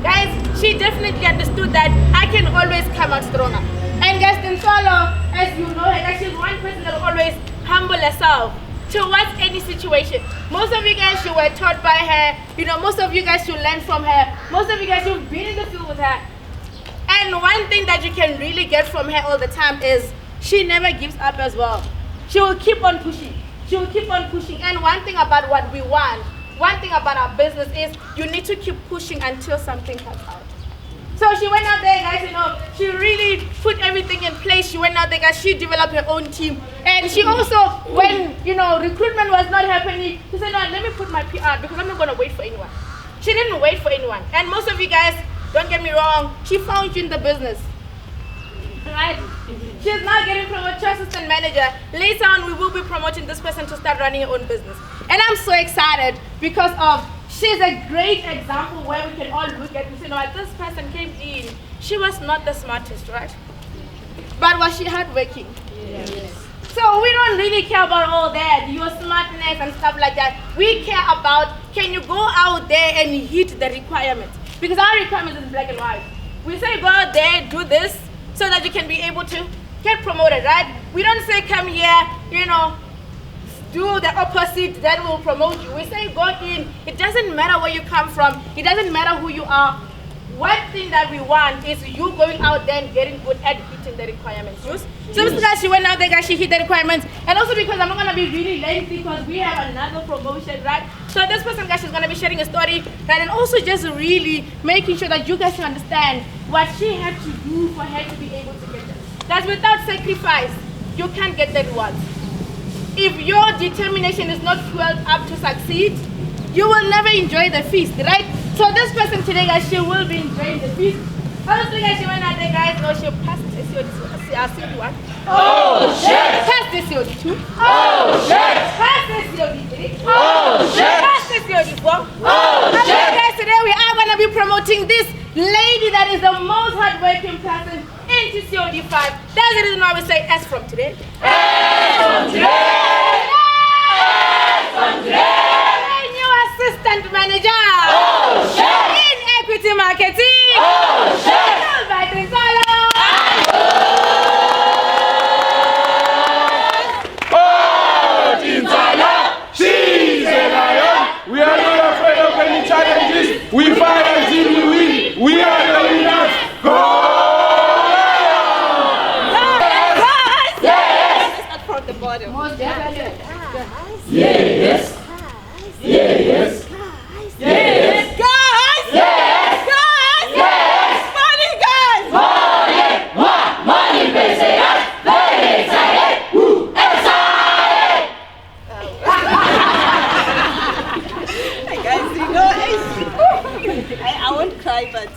guys, she definitely understood that I can always come out stronger. And guys, Tintswalo, as you know, she's one person that always humble herself towards any situation. Most of you guys, you were taught by her. You know, most of you guys, you learn from her. Most of you guys, you've been in the field with her. And one thing that you can really get from her all the time is she never gives up as well. She will keep on pushing. She will keep on pushing. And one thing about what we want, one thing about our business is you need to keep pushing until something comes out. So she went out there, guys, you know, she really put everything in place. She went out there, guys, she developed her own team. And she also, when, you know, recruitment was not happening, she said, no, let me put my PR because I'm not going to wait for anyone. She didn't wait for anyone. And most of you guys, don't get me wrong, she found you in the business. Right? She's now getting promoted to assistant manager. Later on, we will be promoting this person to start running her own business. And I'm so excited because of she's a great example where we can all look at and say, no, this person came in. She was not the smartest, right? But was she hardworking? Yes. So we don't really care about all that, your smartness and stuff like that. We care about, can you go out there and hit the requirements? Because our requirements is black and white. We say go out there, do this, so that you can be able to get promoted, right? We don't say come here, you know, do the opposite, that will promote you. We say go in. It doesn't matter where you come from. It doesn't matter who you are. One thing that we want is you going out there and getting good at hitting the requirements. So because she went out there, guys, she hit the requirements. And also because I'm not going to be really lengthy because we have another promotion, right? So this person, guys, is going to be sharing a story, right? And also just really making sure that you guys can understand what she had to do for her to be able to get this. That's without sacrifice, you can't get the rewards. If your determination is not fueled up to succeed, you will never enjoy the feast, right? So this person today, guys, she will be enjoying the feast. Honestly, guys, she went out there, guys, no, she passed the COD1. Oh, shit! Passed the COD2. Oh, shit! Passed the COD3. Oh, shit! Passed the COD4. Oh, shit! Guys, today we are going to be promoting this lady that is the most hardworking person into COD5. That's the reason why we say S from today. S from today! S from today! Assistant manager. Oh, shit. In equity marketing. Oh, shit. By Tintswalo. Oh, Tintswalo. She's a lion. We are not afraid of any challenges. We fight until we win. We are the winners. Go! Yes. Yes. Let's start from the bottom. Yes. Yes. Yes. Guys! Yes! Guys! Yes. Money, guys! Money, PCS. Very excited. Excited. Hey guys, you know, I won't cry, but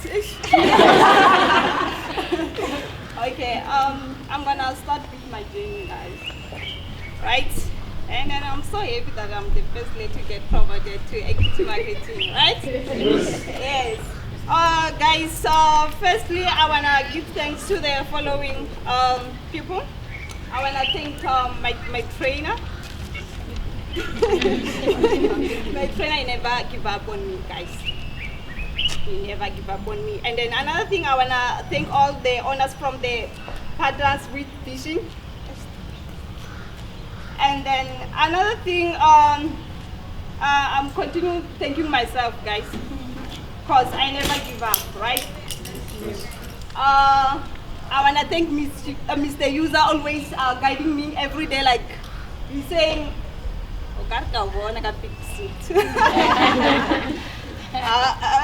okay. I'm gonna start with my journey, guys. Right? And then I'm so happy that I'm the first lady to get promoted to equity marketing, right? Yes. Guys, firstly, I want to give thanks to the following people. I want to thank my trainer. My trainer, he never give up on me, guys. He never give up on me. And then another thing, I want to thank all the owners from the Partners with Fishing. And then another thing, I'm continuing thanking myself, guys, because I never give up, right? I want to thank Mr. Uzar, always guiding me every day, like he's saying, oh, God, I got big suit.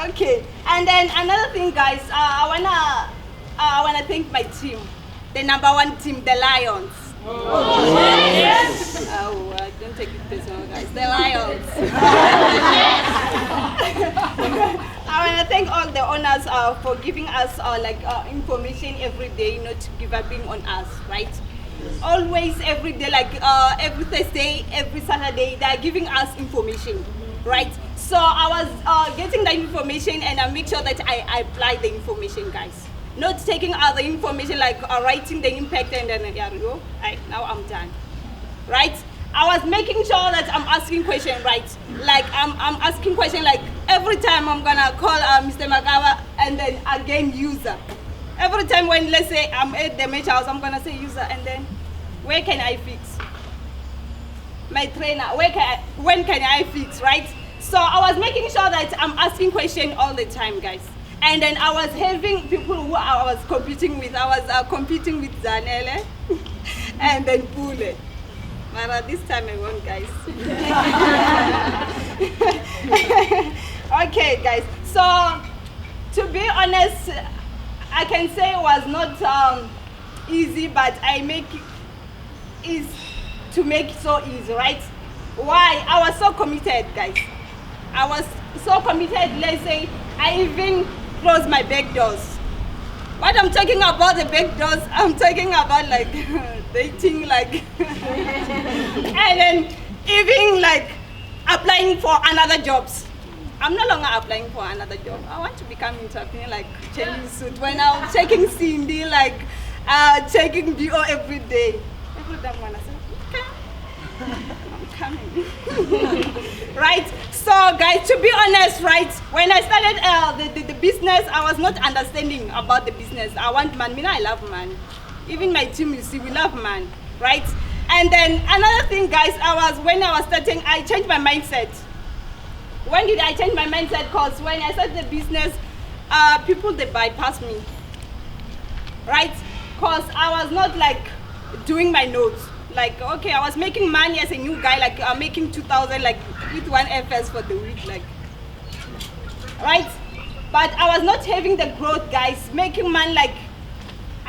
Okay. And then another thing, guys, I wanna thank my team, the #1 team, the Lions. Oh, yes. Oh, don't take it personal, guys. The Lions. I want to thank all the owners for giving us information every day, not giving up on us, right? Always, every day, like every Thursday, every Saturday, they are giving us information, right? So I was getting the information and I make sure that I apply the information, guys. Not taking other information like writing the impact and then now I'm done, right? I was making sure that I'm asking questions, right? Like I'm asking questions like every time I'm gonna call Mr. Magawa and then again Uzar. Every time when, let's say I'm at the match house, I'm gonna say Uzar and then where can I fix? my trainer, when can I fix, right? So I was making sure that I'm asking questions all the time, guys. And then I was having people who I was competing with. I was competing with Zanele and then Pule. But this time I won, guys. Okay, guys. So to be honest, I can say it was not easy, but I make it to make it so easy, right? Why? I was so committed, guys. I was so committed. Let's say I even closed my back doors. What I'm talking about the back doors, I'm talking about like dating, like and then even like applying for another jobs. I'm no longer applying for another job. I want to become entrepreneur, like changing suit. When I'm checking Cindy, like checking BO every day. Every time when I say, okay, I'm coming. Right? So guys, to be honest, right, when I started the business, I was not understanding about the business. I want man. I love man. Even my team, you see, we love man, right? And then another thing, guys, when I was starting, I changed my mindset. When did I change my mindset? Because when I started the business, people, they bypass me, right? Because I was not like doing my notes. Like, okay, I was making money as a new guy, like I'm making 2,000, like with one FS for the week, like, right? But I was not having the growth, guys, making money, like,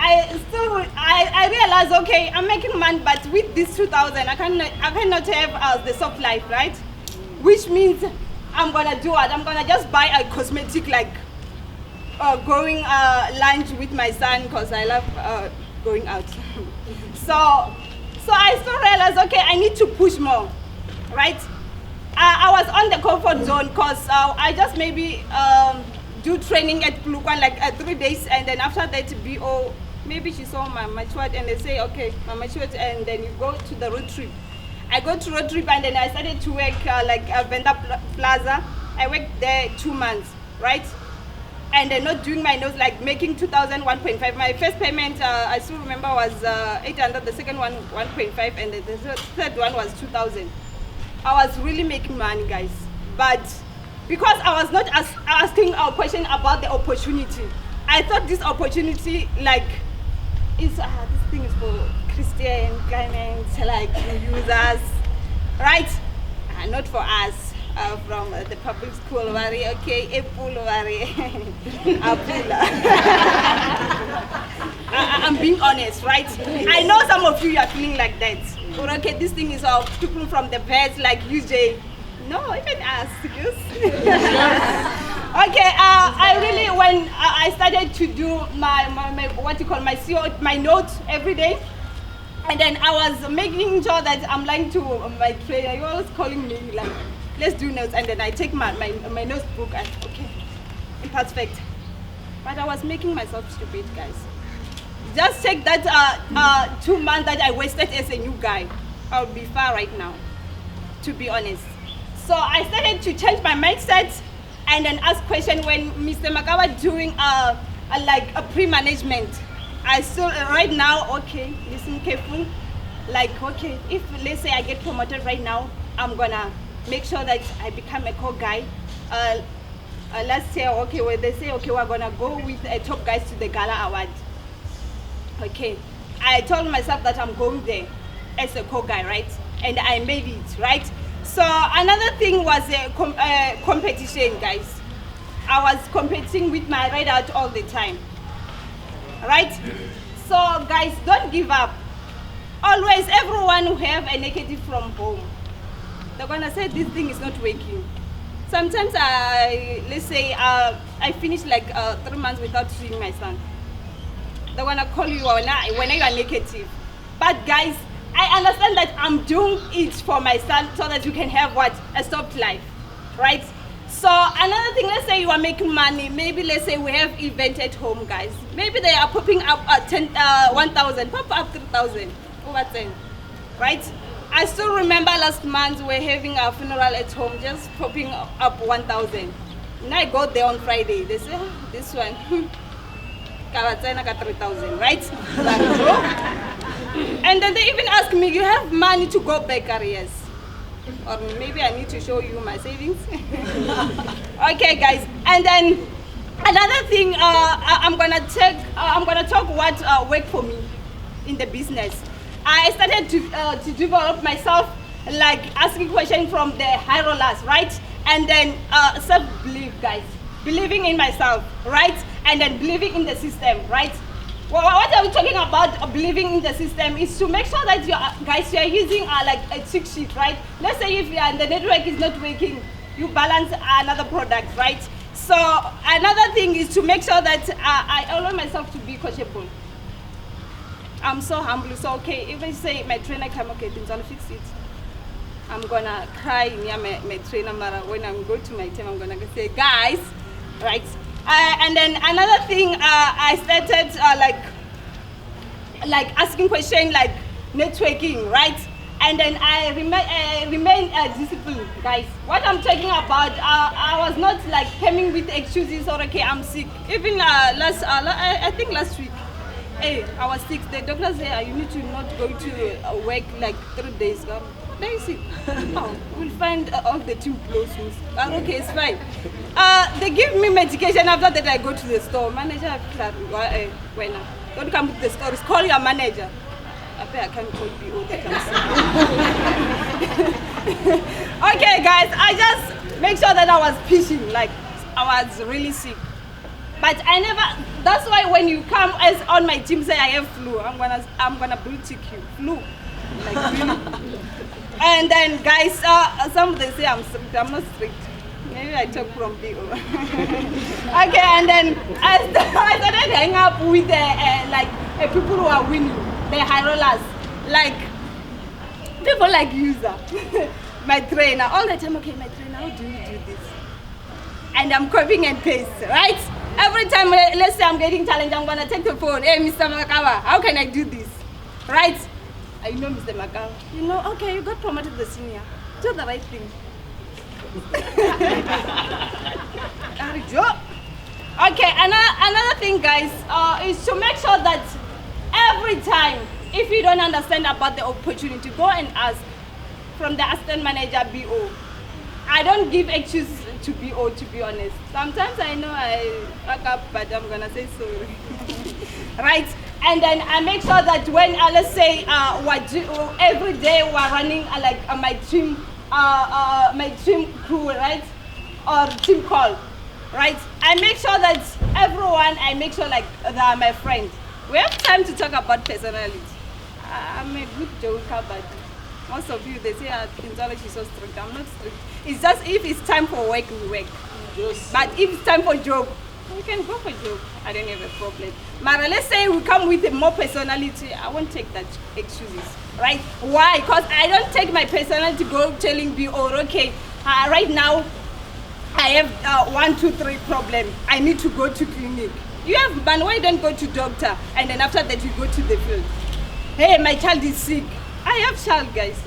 I realized, okay, I'm making money, but with this 2,000, I cannot have the soft life, right? Which means I'm gonna do what? I'm gonna just buy a cosmetic, like going lunch with my son, because I love going out. So I still realized, okay, I need to push more, right? I was on the comfort zone because I just maybe do training at Plukwan like 3 days, and then after that BO, maybe she saw my matured and they say, okay, my matured, and then you go to the road trip. I go to road trip and then I started to work like a vendor plaza. I worked there 2 months, right? And then not doing my notes, like making 2,000, 1.5. My first payment, I still remember, was 800. The second one, 1.5, and the third one was 2,000. I was really making money, guys. But because I was not asking a question about the opportunity, I thought this opportunity, like, is this thing is for Christian clients, like users, right? Not for us. From the public school, okay, I'm being honest, right? I know some of you are feeling like that. Or okay, this thing is of people from the vets like UJ. No, even us, yes. Okay, I really, when I started to do my what you call my CO, my notes every day, and then I was making sure that I'm lying to my trainer. He was calling me like, let's do notes, and then I take my notes book and okay, perfect. But I was making myself stupid, guys. Just take that 2 months that I wasted as a new guy. I'll be far right now, to be honest. So I started to change my mindset and then ask questions when Mr. Makawa doing like a pre-management. I still right now, okay, listen careful. Like, okay, if let's say I get promoted right now, I'm gonna make sure that I become a core guy. Let's say, okay, where they say, okay, we're gonna go with top guys to the Gala Award. Okay, I told myself that I'm going there as a core guy, right? And I made it, right? So another thing was a competition, guys. I was competing with my readout all the time, right? So guys, don't give up. Always, everyone who have a negative from home, they're gonna say this thing is not working. Sometimes let's say I finish like 3 months without seeing my son. They're gonna call you when you are negative. But guys, I understand that I'm doing it for my son so that you can have what? A soft life, right? So another thing, let's say you are making money. Maybe let's say we have event at home, guys. Maybe they are popping up 1,000, pop up 3,000, over 10, right? I still remember last month we're having a funeral at home, just popping up 1,000. And I go there on Friday. They say, this one, 3,000, right? And then they even ask me, you have money to go back? Yes. Or maybe I need to show you my savings. Okay, guys. And then another thing, I'm gonna talk what worked for me in the business. I started to develop myself, like asking questions from the high rollers, right? And then self-belief, guys. Believing in myself, right? And then believing in the system, right? Well, what I'm talking about believing in the system is to make sure that you are using like a cheat sheet, right? Let's say if the network is not working, you balance another product, right? So another thing is to make sure that I allow myself to be coachable. I'm so humble, so okay, if I say my trainer come, okay, Tintswalo, fix it. I'm gonna cry near my trainer, Mara. When I go to my team, I'm gonna say, guys, right? And then another thing, I started like asking questions, like networking, right? And then I remain disciplined, guys. What I'm talking about, I was not like coming with excuses or okay, I'm sick. Even I think last week, hey, I was sick. The doctor said you need to not go to work like 3 days. They sick. We'll find all the team close. Okay, it's fine. They give me medication. After that, I go to the store. Manager, when don't come to the store. Call your manager. I can't call you. Okay, guys. I just make sure that I was pitching. Like I was really sick. But I never. That's why when you come as on my team, say I have flu. I'm gonna blue tick you. Flu. Like really. And then guys, some they say I'm not strict. Maybe I talk from BO. Okay, and then I started hanging up with people who are winning, the high rollers, like people like Uzar, my trainer. All the time, okay, my trainer, how do you do this? And I'm copying and paste, right? Every time, let's say I'm getting challenged, I'm gonna take the phone. Hey, Mr. Makawa, how can I do this? Right? I know, Mr. Makawa. You know, okay, you got promoted to the senior. Do the right thing. Okay, another thing, guys, is to make sure that every time, if you don't understand about the opportunity, go and ask from the assistant manager, BO. I don't give excuses to BO, to be honest. Sometimes I know I fuck up, but I'm gonna say sorry. Right? And then I make sure that when, let's say, every day we're running my team crew, right? Or team call, right? I make sure that everyone, I make sure like they are my friend. We have time to talk about personality. I'm a good joker, but most of you, they say, Tintswalo, she's so strict. I'm not strict. It's just if it's time for work, we work. Yes. But if it's time for job, we can go for job. I don't have a problem. Mara, let's say we come with a more personality. I won't take that excuses, right? Why? Because I don't take my personality to go telling BO, okay, right now I have 1, 2, 3 problem. I need to go to clinic. You have, man, why don't go to doctor? And then after that you go to the field. Hey, my child is sick. I have child, guys.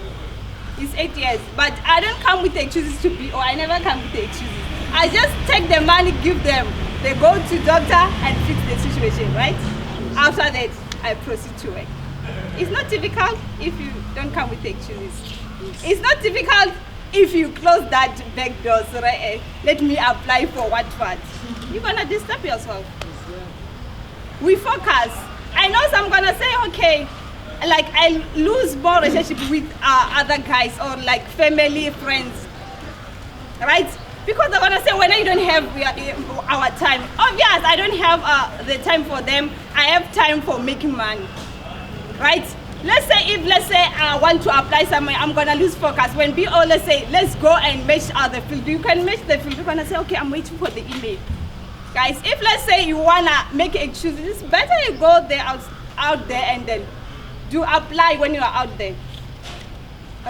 He's 8 years, but I don't come with the excuses to BO. I never come with the excuses. I just take the money, give them. They go to doctor and fix the situation, right? After that, I proceed to work. It's not difficult if you don't come with the excuses. It's not difficult if you close that back door, so right, let me apply for what. You're gonna disturb yourself. We focus. I know some gonna say, okay, like I lose more relationship with other guys or like family, friends, right? Because they're gonna say, when I don't have our time. Obvious, I don't have the time for them. I have time for making money, right? Let's say I want to apply somewhere, I'm gonna lose focus. When BO, let's say, let's go and match the field. You can match the field. You're gonna say, okay, I'm waiting for the email. Guys, if let's say you wanna make excuses, it's better you go there out there and then do apply when you are out there,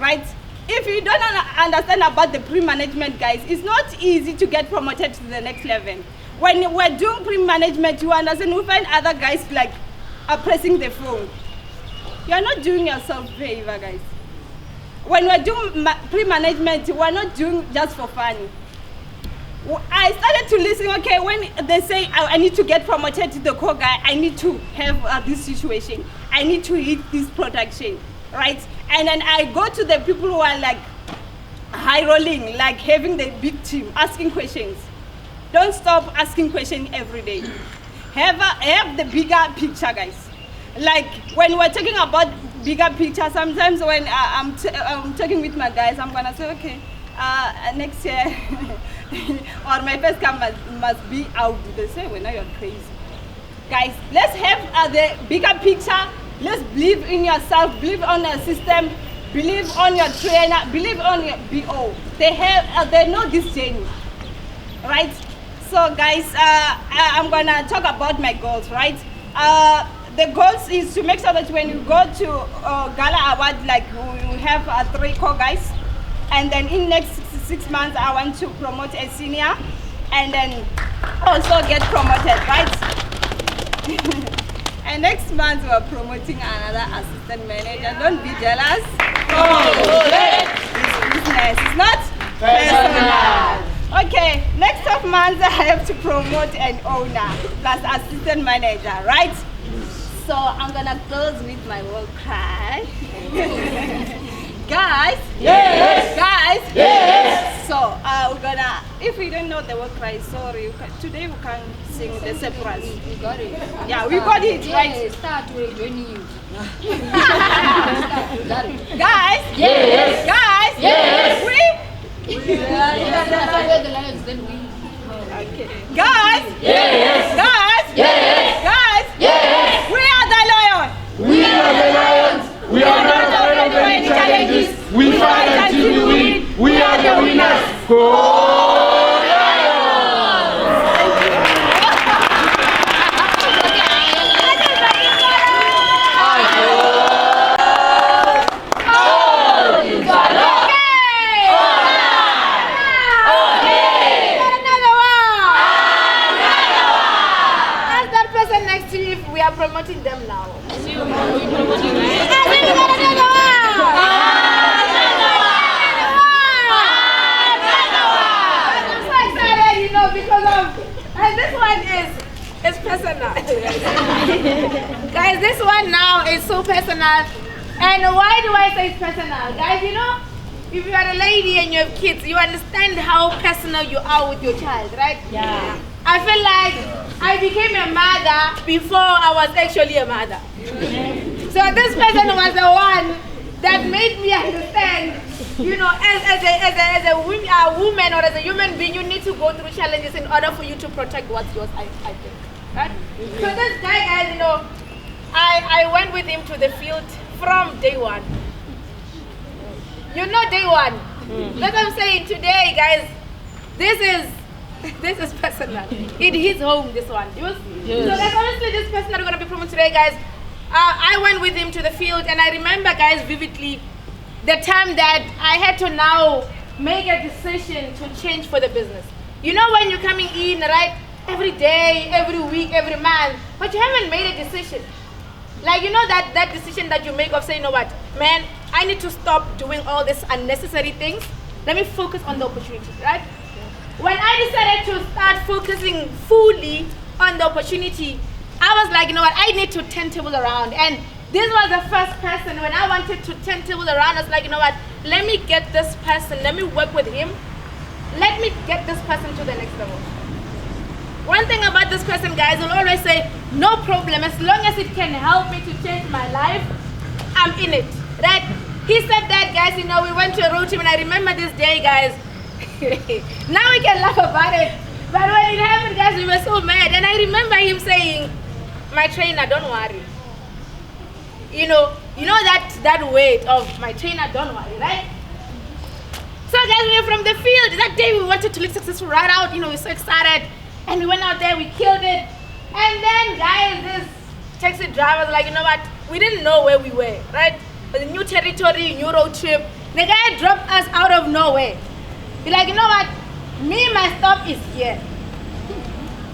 right? If you don't understand about the pre-management, guys, it's not easy to get promoted to the next level. When we're doing pre-management, you understand, we find other guys like are pressing the phone. You're not doing yourself favor, guys. When we're doing pre-management, we're not doing just for fun. I started to listen, okay, when they say I need to get promoted to the core guy, I need to have this situation. I need to hit this production, right? And then I go to the people who are like high rolling, like having the big team, asking questions. Don't stop asking questions every day. Have the bigger picture, guys. Like when we're talking about bigger picture, sometimes when I'm talking with my guys, I'm gonna say, okay, next year, or my first car must be out. They say, well, now you're crazy. Guys, let's have the bigger picture. Let's believe in yourself, believe on your system, believe on your trainer, believe on your BO. They know this journey, right? So guys, I'm gonna talk about my goals, right? The goals is to make sure that when you go to Gala Award, like we have 3 core guys, and then in next 6 months, I want to promote a senior, and then also get promoted, right? And next month we're promoting another assistant manager. Don't be jealous. It's business. It's not personal. Okay, next month I have to promote an owner plus assistant manager, right? So I'm gonna close with my word cry. Guys? Yes! Guys? Yes! So we're gonna, if we don't know the word cry, sorry, today we can't sing the separate. We got it. Yeah, we got it, right? Start with joining you. Guys? Yes! Guys? Yes! We? Okay. Guys? Yes! Guys? Yes! Guys? Yes! We are the lion! We are the lions! We are not afraid of any challenges! We fight until we win! We are the winners! Go promoting them now. I'm so excited, you know, because of, and this one is personal. Guys, this one now is so personal. And why do I say it's personal? Guys, you know, if you are a lady and you have kids, you understand how personal you are with your child, right? Yeah. I feel like I became a mother before I was actually a mother. So this person was the one that made me understand, you know, as a woman or as a human being, you need to go through challenges in order for you to protect what's yours, I think. Right? So this guy, guys, you know, I went with him to the field from day one. You know, day one. That's what I'm saying today, guys. This is personal. It hits home, this one. Yes. So that's honestly this person that we're going to be promoting today, guys. I went with him to the field, and I remember, guys, vividly the time that I had to now make a decision to change for the business. You know, when you're coming in, right, every day, every week, every month, but you haven't made a decision. Like, you know, that decision that you make of saying, you know what, man, I need to stop doing all these unnecessary things. Let me focus on the opportunity, right? When I decided to start focusing fully on the opportunity, I was like, you know what, I need to turn tables around. And this was the first person when I wanted to turn tables around. I was like, you know what, let me get this person, let me work with him. Let me get this person to the next level. One thing about this person, guys, will always say, no problem, as long as it can help me to change my life, I'm in it, right? He said that, guys, you know, we went to a road trip, and I remember this day, guys. Now we can laugh about it, but when it happened, guys, we were so mad. And I remember him saying, my trainer, don't worry. You know that weight of my trainer, don't worry, right? So guys, we were from the field. That day we wanted to look successful right out, you know, we were so excited. And we went out there, we killed it. And then, guys, this taxi driver was like, you know what, we didn't know where we were, right? But the new territory, new road trip. The guy dropped us out of nowhere. He's like, you know what, my stop is here.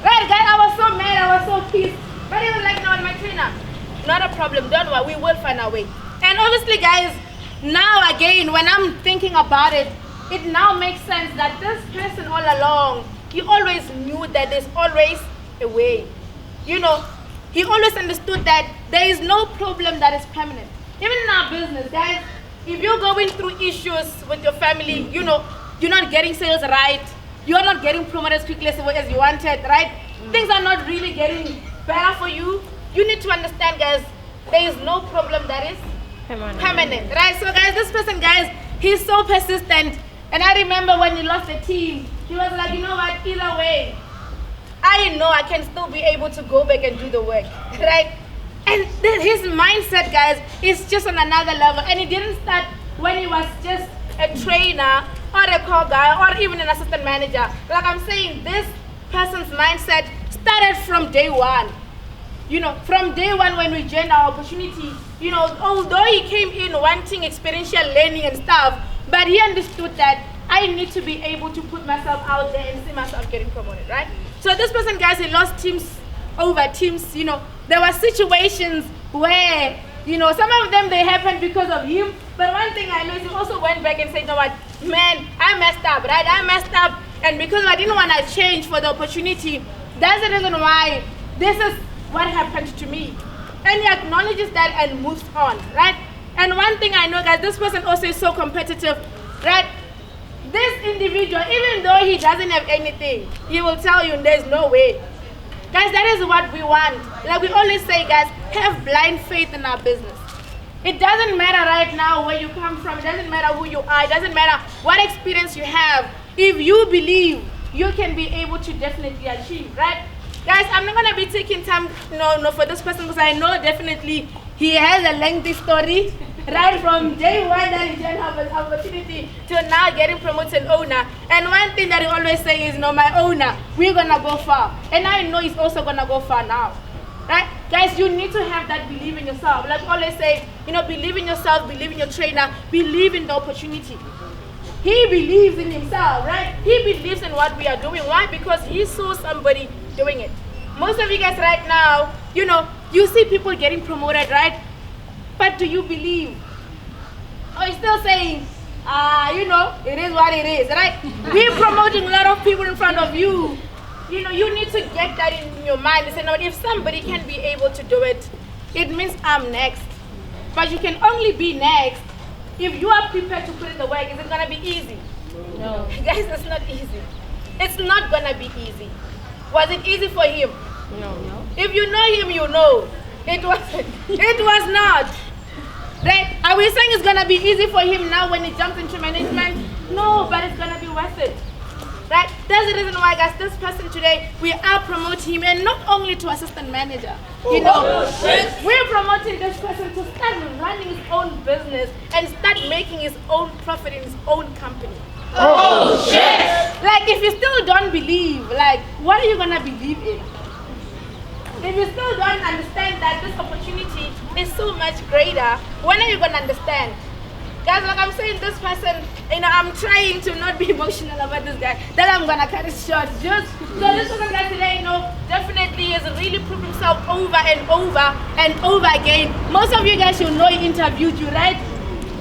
Right, guys, I was so mad, I was so pissed. But he was like, no, my trainer, not a problem, don't worry, we will find our way. And obviously, guys, now again, when I'm thinking about it, it now makes sense that this person all along, he always knew that there's always a way. You know, he always understood that there is no problem that is permanent. Even in our business, guys, if you're going through issues with your family, you know, you're not getting sales right, you're not getting promoted as quickly as you wanted, right? Things are not really getting better for you. You need to understand, guys, there is no problem that is permanent, right? So guys, this person, guys, he's so persistent. And I remember when he lost the team, he was like, you know what, either way, I know I can still be able to go back and do the work, right? And his mindset, guys, is just on another level. And he didn't start when he was just a trainer or a call guy or even an assistant manager. Like I'm saying, this person's mindset started from day one. You know, from day one when we joined our opportunity, you know, although he came in wanting experiential learning and stuff, but he understood that I need to be able to put myself out there and see myself getting promoted, right? So this person, guys, he lost teams over teams. You know, there were situations where, you know, some of them, they happened because of him. But one thing I know is he also went back and said, you know what, man, I messed up, right? I messed up. And because I didn't want to change for the opportunity, that's the reason why this is what happened to me. And he acknowledges that and moves on, right? And one thing I know, guys, this person also is so competitive, right? This individual, even though he doesn't have anything, he will tell you there's no way. Guys, that is what we want. Like we always say, guys, have blind faith in our business. It doesn't matter right now where you come from. It doesn't matter who you are. It doesn't matter what experience you have. If you believe, you can be able to definitely achieve, right? Guys, I'm not going to be taking time for this person because I know definitely he has a lengthy story. Right from day one that he didn't have an opportunity to now getting promoted owner. And one thing that he always say is, my owner, we're gonna go far. And I know he's also gonna go far now. Right? Guys, you need to have that belief in yourself. Like I always say, believe in yourself, believe in your trainer, believe in the opportunity. He believes in himself, right? He believes in what we are doing. Why? Because he saw somebody doing it. Most of you guys right now, you see people getting promoted, right? But do you believe? Or you're still saying, it is what it is, right? We're promoting a lot of people in front of you. You need to get that in your mind and say, no, if somebody can be able to do it, it means I'm next. But you can only be next if you are prepared to put in the work. Is it gonna be easy? No. Guys, it's not easy. It's not gonna be easy. Was it easy for him? No. If you know him, you know. It wasn't. It was not. Right? Are we saying it's going to be easy for him now when he jumps into management? No, but it's going to be worth it. Right? That's the reason why, guys, this person today, we are promoting him, and not only to assistant manager. We're promoting this person to start running his own business and start making his own profit in his own company. Oh, shit! Like, if you still don't believe, like, what are you going to believe in? If you still don't understand that this opportunity is so much greater, when are you going to understand? Guys, like I'm saying, this person, I'm trying to not be emotional about this guy. Then I'm going to cut it short. So this person guy today, definitely has really proved himself over and over and over again. Most of you guys, he interviewed you, right?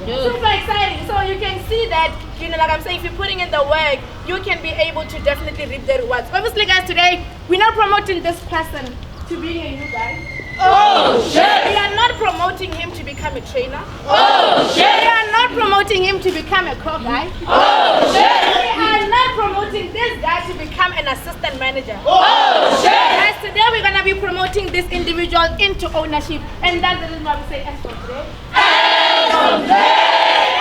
Yes. Super exciting. So you can see that, like I'm saying, if you're putting in the work, you can be able to definitely reap the rewards. Obviously, guys, today, we're not promoting this person to being a new guy. Oh, shit! We are not promoting him to become a trainer. Oh, shit! We are not promoting him to become a co-guy. Oh, shit! We are not promoting this guy to become an assistant manager. Oh, shit! As today, we're going to be promoting this individual into ownership. And that's the reason why we say as from today. As from today!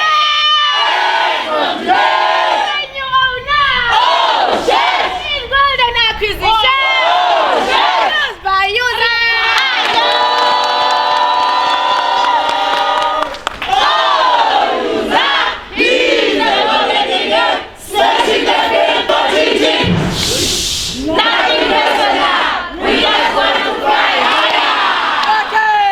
As from today! New owner! Oh, shit! In Golden Acquisition! By Uzar! He's the competitor, searching the field for teaching. Nothing personal, we just want to fly higher. Okay!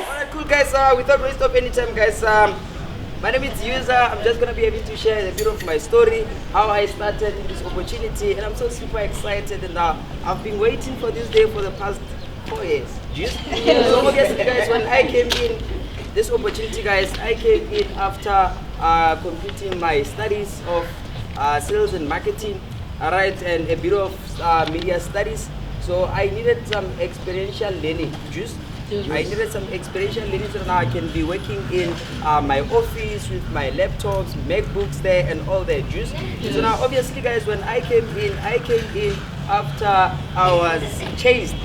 Alright, cool guys, without wasting up any time, guys, my name is Uzar. I'm just going to be able to share a bit of my story, how I started in this opportunity, and I'm so super excited, and I've been waiting for this day for the past 4 years. So obviously, guys, when I came in this opportunity, guys, I came in after completing my studies of sales and marketing, alright, and a bit of media studies. So I needed some experiential learning. Just I needed some experiential learning so now I can be working in my office with my laptops, MacBooks there and all that juice. So now obviously guys, when I came in after I was chased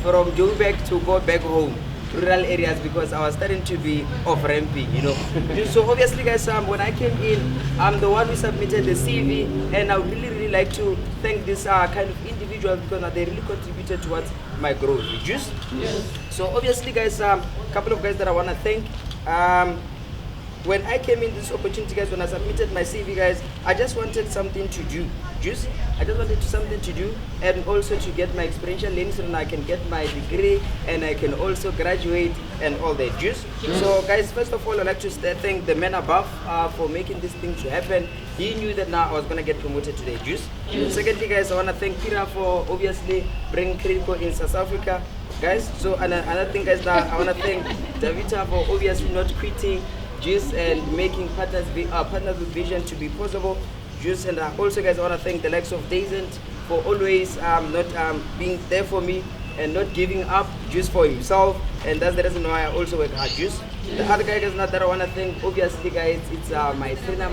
from Joburg to go back home, rural areas, because I was starting to be off-ramping, you know. So obviously guys, when I came in, I'm the one who submitted the CV, and I would really like to thank this kind of individuals because they really contributed towards my growth. Just so obviously guys, couple of guys that I want to thank. When I came in this opportunity guys, when I submitted my CV guys, I just wanted something to do. I just wanted something to do and also to get my experiential learning so that I can get my degree and I can also graduate and all that. So guys, first of all, I'd like to thank the man above for making this thing to happen. He knew that now I was going to get promoted today. Secondly guys, I want to thank Peter for obviously bringing Critical in South Africa. Guys, so another thing guys, now I want to thank Davita for obviously not quitting and making partners with vision to be possible. And also guys, I want to thank the likes of Daisy for always not being there for me and not giving up for himself, and that's the reason why I also work hard. The other guy guys that I want to thank, obviously guys, it's my trainer,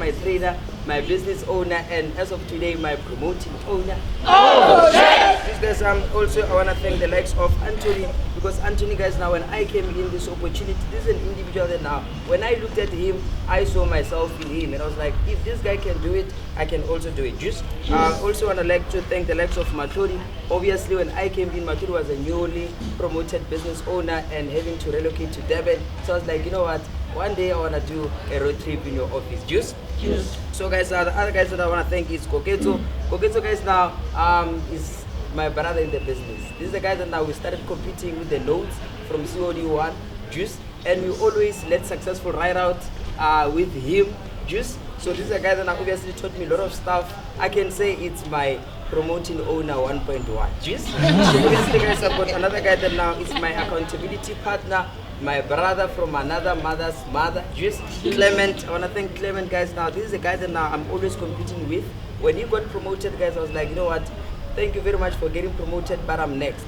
my business owner, and as of today my promoting owner. Guys, also I want to thank the likes of Anthony, because Anthony guys, now when I came in this opportunity, this is an individual that now when I looked at him, I saw myself in him, and I was like, if this guy can do it, I can also do it. Also want to like to thank the likes of Matori. Obviously when I came in, Matori was a newly promoted business owner and having to relocate to Durban, so I was like, you know what, one day I want to do a road trip in your office. So guys, the other guys that I want to thank is Koketo. Koketo guys now is my brother in the business. This is the guy that now we started competing with the notes from COD1 and we always led successful ride out with him. So this is a guy that now obviously taught me a lot of stuff. I can say it's my promoting owner 1.1. Obviously guys, I've got another guy that now is my accountability partner, my brother from another mother's mother, Clement. I want to thank Clement guys. Now this is a guy that now I'm always competing with. When he got promoted guys, I was like, you know what, thank you very much for getting promoted, but I'm next.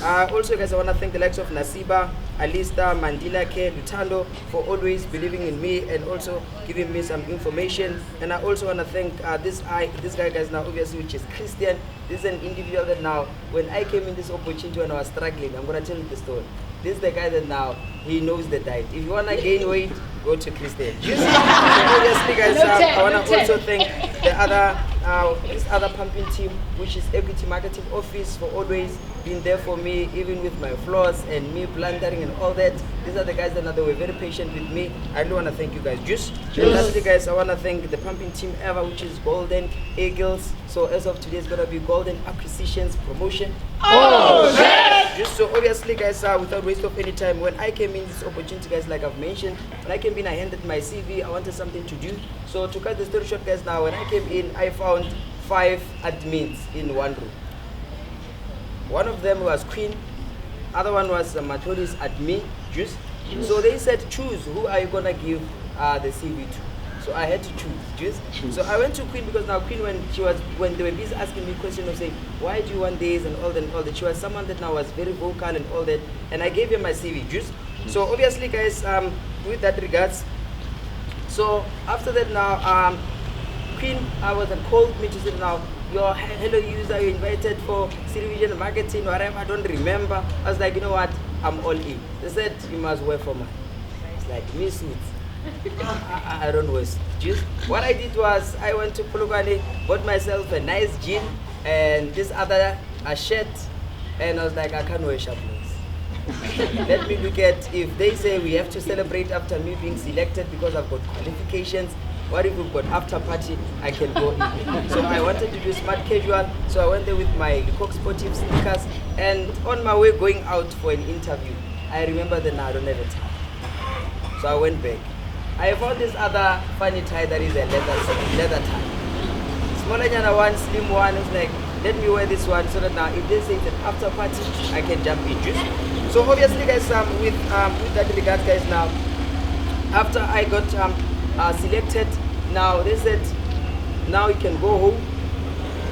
Also guys, I want to thank the likes of Nasiba, Alista, Mandila K, Lutando for always believing in me and also giving me some information. And I also want to thank this guy guys now obviously, which is Christian. This is an individual that now when I came in this opportunity when I was struggling, I'm going to tell you the story. This is the guy that now he knows the diet. If you want to gain weight, go to Christian. Obviously guys, I want to also thank the other this other pumping team, which is Equity Marketing Office, for always being there for me, even with my flaws and me blundering and all that. These are the guys that they were very patient with me. I really want to thank you guys. And lastly guys, I want to thank the pumping team ever, which is Golden Eagles. So as of today, it's going to be Golden Acquisitions Promotion. So obviously guys, without waste of any time, when I came in this opportunity guys, like I've mentioned, when I came in I handed my CV, I wanted something to do. So to cut the story short guys, now when I came in I found 5 admins in one room. One of them was Queen, other one was Matori's admin, So they said, choose who are you gonna give the CV to. So I had to choose. So I went to Queen because now Queen, when they were busy asking me questions of saying, why do you want this and all that, she was someone that now was very vocal and all that, and I gave her my CV. So obviously guys, with that regards, so after that now, Queen called me to say now, your hello user, you invited for television marketing, whatever, I don't remember. I was like, you know what, I'm all in. They said, you must wear for mine. It's like, me suits. I don't wear suits. What I did was, I went to Polokwane, bought myself a nice jean and this other shirt, and I was like, I can't wear sharpness. Let me look at, if they say we have to celebrate after me being selected because I've got qualifications, what if we've got after party, I can go in. So I wanted to do smart casual, so I went there with my Coke Sportive sneakers, and on my way going out for an interview, I remember that now I don't have a tie. So I went back. I found this other funny tie that is a leather tie. Smaller one, slim one, it's like, let me wear this one so that now if they say it's an after party, I can jump in. So obviously guys, with that regard guys, now, after I got selected, now they said now you can go home.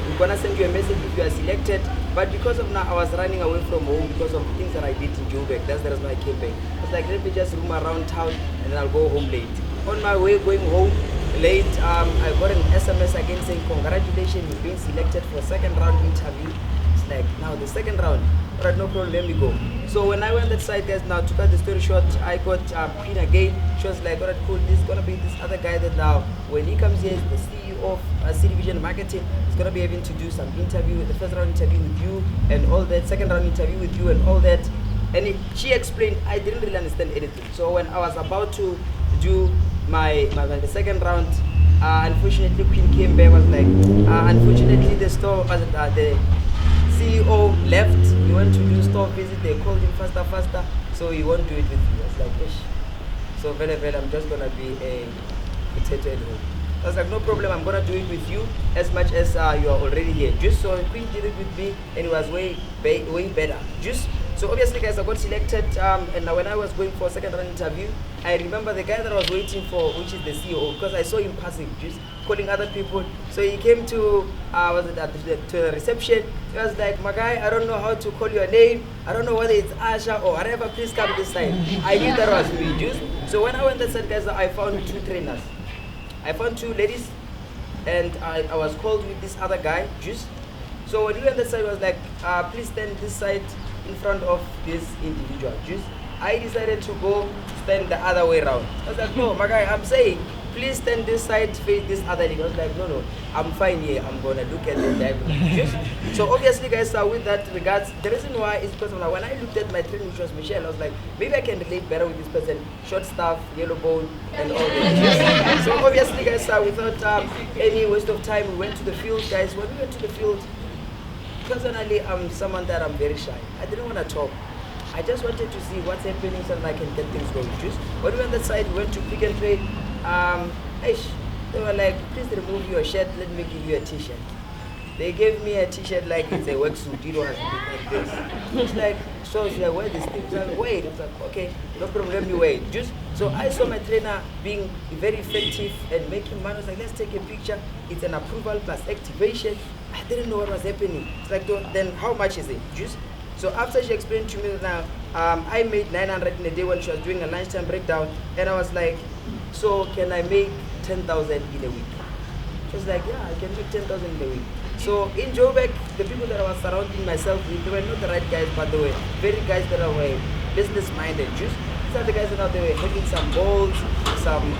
We're gonna send you a message if you are selected. But because of now, I was running away from home because of things that I did in Joburg. That's the reason why I came back. I was like, let me just roam around town and then I'll go home late. On my way going home late, I got an SMS again saying, congratulations, you've been selected for a second round interview. It's like, now the second round. All right, no problem, let me go. So when I went that side, guys, now to cut the story short, I got Queen again. She was like, all right, cool, this is gonna be this other guy that now, when he comes here, is the CEO of City Vision Marketing. He's gonna be having to do some interview, the first round interview with you and all that, second round interview with you and all that. And she explained, I didn't really understand anything. So when I was about to do the second round, unfortunately Queen came back, was like, unfortunately the store, the CEO left, he went to do store visit, they called him faster, so he won't do it with you. I was like, ish. So very, I'm just gonna be a potato at home. I was like, no problem, I'm gonna do it with you as much as you are already here. Just so Queen did it with me and it was way better. So obviously guys, I got selected and when I was going for a second round interview, I remember the guy that I was waiting for, which is the CEO, because I saw him passing, just calling other people. So he came to the reception. He was like, my guy, I don't know how to call your name. I don't know whether it's Asha or whatever. Please come this side. I knew that was me. Just so when I went that side, guys, I found two trainers. I found two ladies, and I was called with this other guy. Just so when we went that side, I was like, please stand this side in front of this individual. Just I decided to go stand the other way around. I was like, no, my guy, I'm saying, please stand this side, face this other thing. I was like, no, I'm fine here. I'm gonna look at the diagram. So obviously, guys, with that regards, the reason why is because when I looked at my trainer, which was Michelle, I was like, maybe I can relate better with this person. Short staff, yellow bone, and all that. So obviously, guys, without any waste of time, we went to the field, guys. When we went to the field, personally, I'm someone that I'm very shy. I didn't want to talk. I just wanted to see what's happening so that I can get things going. When we went that side, we went to Pick and Pay. They were like, please remove your shirt, let me give you a t-shirt. They gave me a t-shirt like it's a work suit, you don't have to do like this. It's like, so should I wear this thing? It's like, wait. It's like, okay, no problem, let me wait. So I saw my trainer being very effective and making money. I was like, let's take a picture. It's an approval plus activation. I didn't know what was happening. It's like, then how much is it? So after she explained to me now, I made 900 in a day when she was doing a lunchtime breakdown, and I was like, so can I make 10,000 in a week? She was like, yeah, I can make 10,000 in a week. So in Joburg, the people that I was surrounding myself with, they were not the right guys, but they were very guys that were business-minded. These are the guys that they were having some balls, some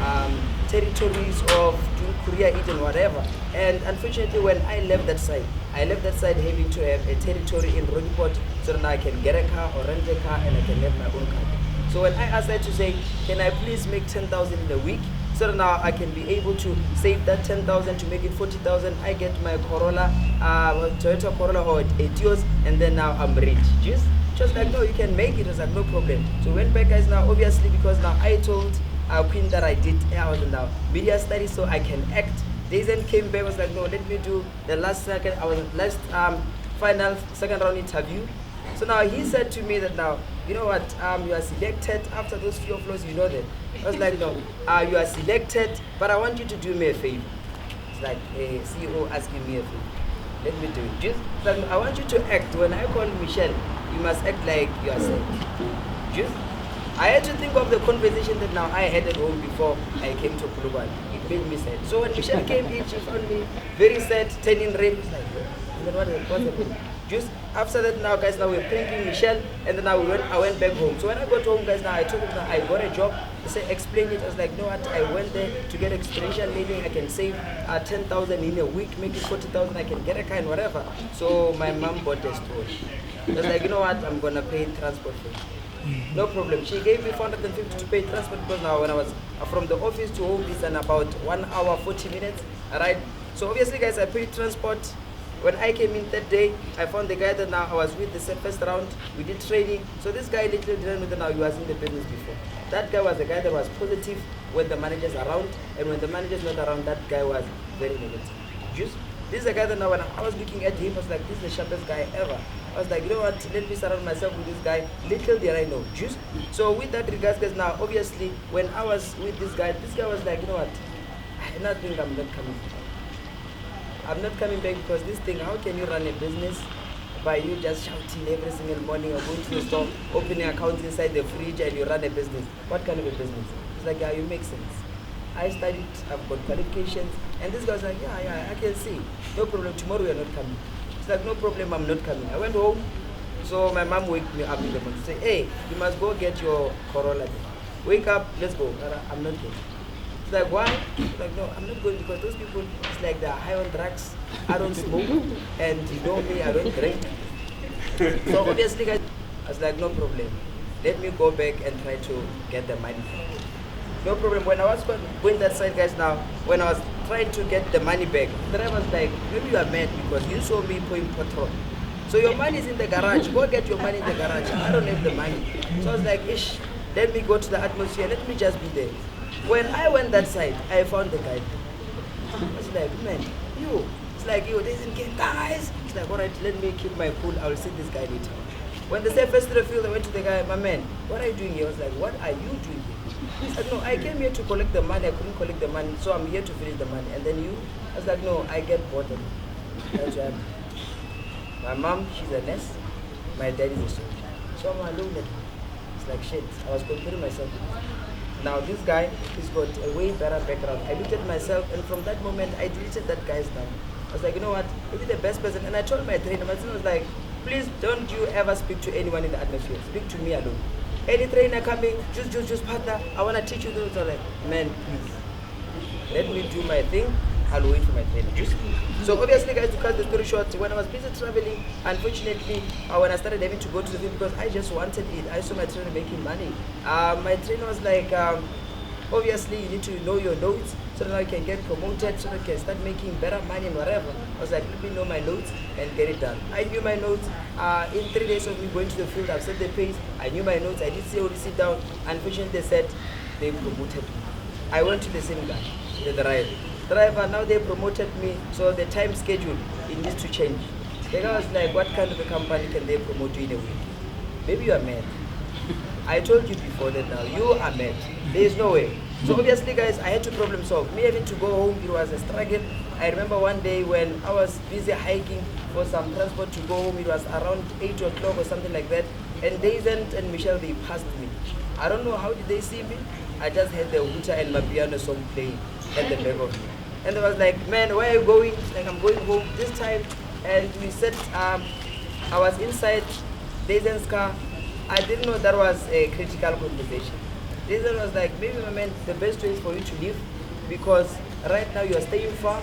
territories of doing Korea eat and whatever. And unfortunately, when I left that side having to have a territory in Rodiport so that I can get a car or rent a car and I can have my own car. So when I asked her to say, can I please make 10,000 in a week? So that now I can be able to save that 10,000 to make it 40,000. I get my Corolla, Toyota Corolla or Etios, and then now I'm rich. Just like, no, you can make it. I was like, no problem. So went back, guys, now obviously because now I told Queen that I did now media studies so I can act. They then came back, was like, no, let me do the final second round interview. So now he said to me that now, you know what, you are selected after those few flows, you know that. I was like, no, you are selected, but I want you to do me a favor. It's like a CEO asking me a favor. Let me do it. Like, I want you to act. When I call Michelle, you must act like you are sad. I had to think of the conversation that now I had at home before I came to Kuluban. It made me sad. So when Michelle came in, she found me very sad, turning red. It's like, and then what's happening? After that now, guys, now we're pranking Michelle, and then now I went back home. So when I got home, guys, now I told them that I got a job. They said, explain it. I was like, no, what? I went there to get experiential learning. I can save 10,000 in a week, make it 40,000. I can get a car and whatever. So my mom bought a store. I was like, you know what? I'm gonna pay transport for it. No problem. She gave me 450 to pay transport because now when I was from the office to home, it's in about 1 hour 40 minutes. Alright. So obviously, guys, I paid transport. When I came in that day, I found the guy that now I was with the first round. We did training. So this guy literally didn't know that now he was in the business before. That guy was the guy that was positive when the manager's around, and when the manager's not around, that guy was very negative. This is a guy that now when I was looking at him, I was like, this is the sharpest guy ever. I was like, you know what, let me surround myself with this guy. Little did I know. So with that regards, guys, now obviously when I was with this guy was like, you know what, I not think I'm not coming back because this thing, how can you run a business by you just shouting every single morning or going to the store, opening accounts inside the fridge and you run a business. What kind of a business? It's like, yeah, you make sense. I studied, I've got qualifications, and this guy's like, yeah, I can see. No problem, tomorrow you're not coming. It's like, no problem, I'm not coming. I went home, so my mom waked me up in the morning, say, hey, you must go get your Corolla. Wake up, let's go. I'm not going. It's like, why? It's like, no, I'm not going because those people, it's like they're high on drugs. I don't smoke, and you know me, I don't drink. So obviously, guys, I was like, no problem. Let me go back and try to get the money. No problem. When I was going that side, guys, now, when I was trying to get the money back, the driver was like, maybe you are mad because you saw me pouring petrol. So your money is in the garage. Go get your money in the garage. I don't have the money. So I was like, ish, let me go to the atmosphere. Let me just be there. When I went that side, I found the guy. I was like, man, you. It's like, you, this isn't game, guys. It's like, all right, let me keep my cool. I will see this guy later. When they said first to the field, I went to the guy, my man, what are you doing here? I was like, what are you doing here? He said, no, I came here to collect the money. I couldn't collect the money, so I'm here to finish the money. And then you? I was like, no, I get bored of it. That's why my mom, she's a nurse. My dad is a soldier. So I'm alone. It's like shit. I was comparing myself with him. Now this guy, he's got a way better background. I looked at myself, and from that moment, I deleted that guy's number. I was like, you know what? Is he the best person? And I told my trainer, my trainer was like, please don't you ever speak to anyone in the atmosphere. Speak to me alone. Any trainer coming, just partner, I want to teach you those. I was like, man, please, let me do my thing. I'll wait for my trainer. So obviously, guys, to cut the story short, when I was busy traveling, unfortunately, when I started having to go to the field because I just wanted it, I saw my trainer making money. My trainer was like, obviously, you need to know your notes so that I can get promoted, so that I can start making better money and whatever. I was like, let me know my notes and get it done. I knew my notes. In 3 days of me going to the field, I've set the pace. I knew my notes. I did sit down. Unfortunately, they said they promoted me. I went to the same guy, the driver. Now they promoted me, so the time schedule, it needs to change. The guy was like, what kind of a company can they promote you in a week? Maybe you are mad. I told you before that now, you are mad. There is no way. So obviously, guys, I had to problem solve. Me having to go home, it was a struggle. I remember one day when I was busy hiking for some transport to go home, it was around 8 o'clock or something like that. And Daisy and Michelle, they passed me. I don't know how did they see me. I just had the Huta and my piano song playing at the back of me. And they was like, man, where are you going? Like, I'm going home this time. And we said, I was inside Daisy's car. I didn't know that was a critical conversation. Daisy was like, maybe my man, the best way is for you to leave because right now you are staying far,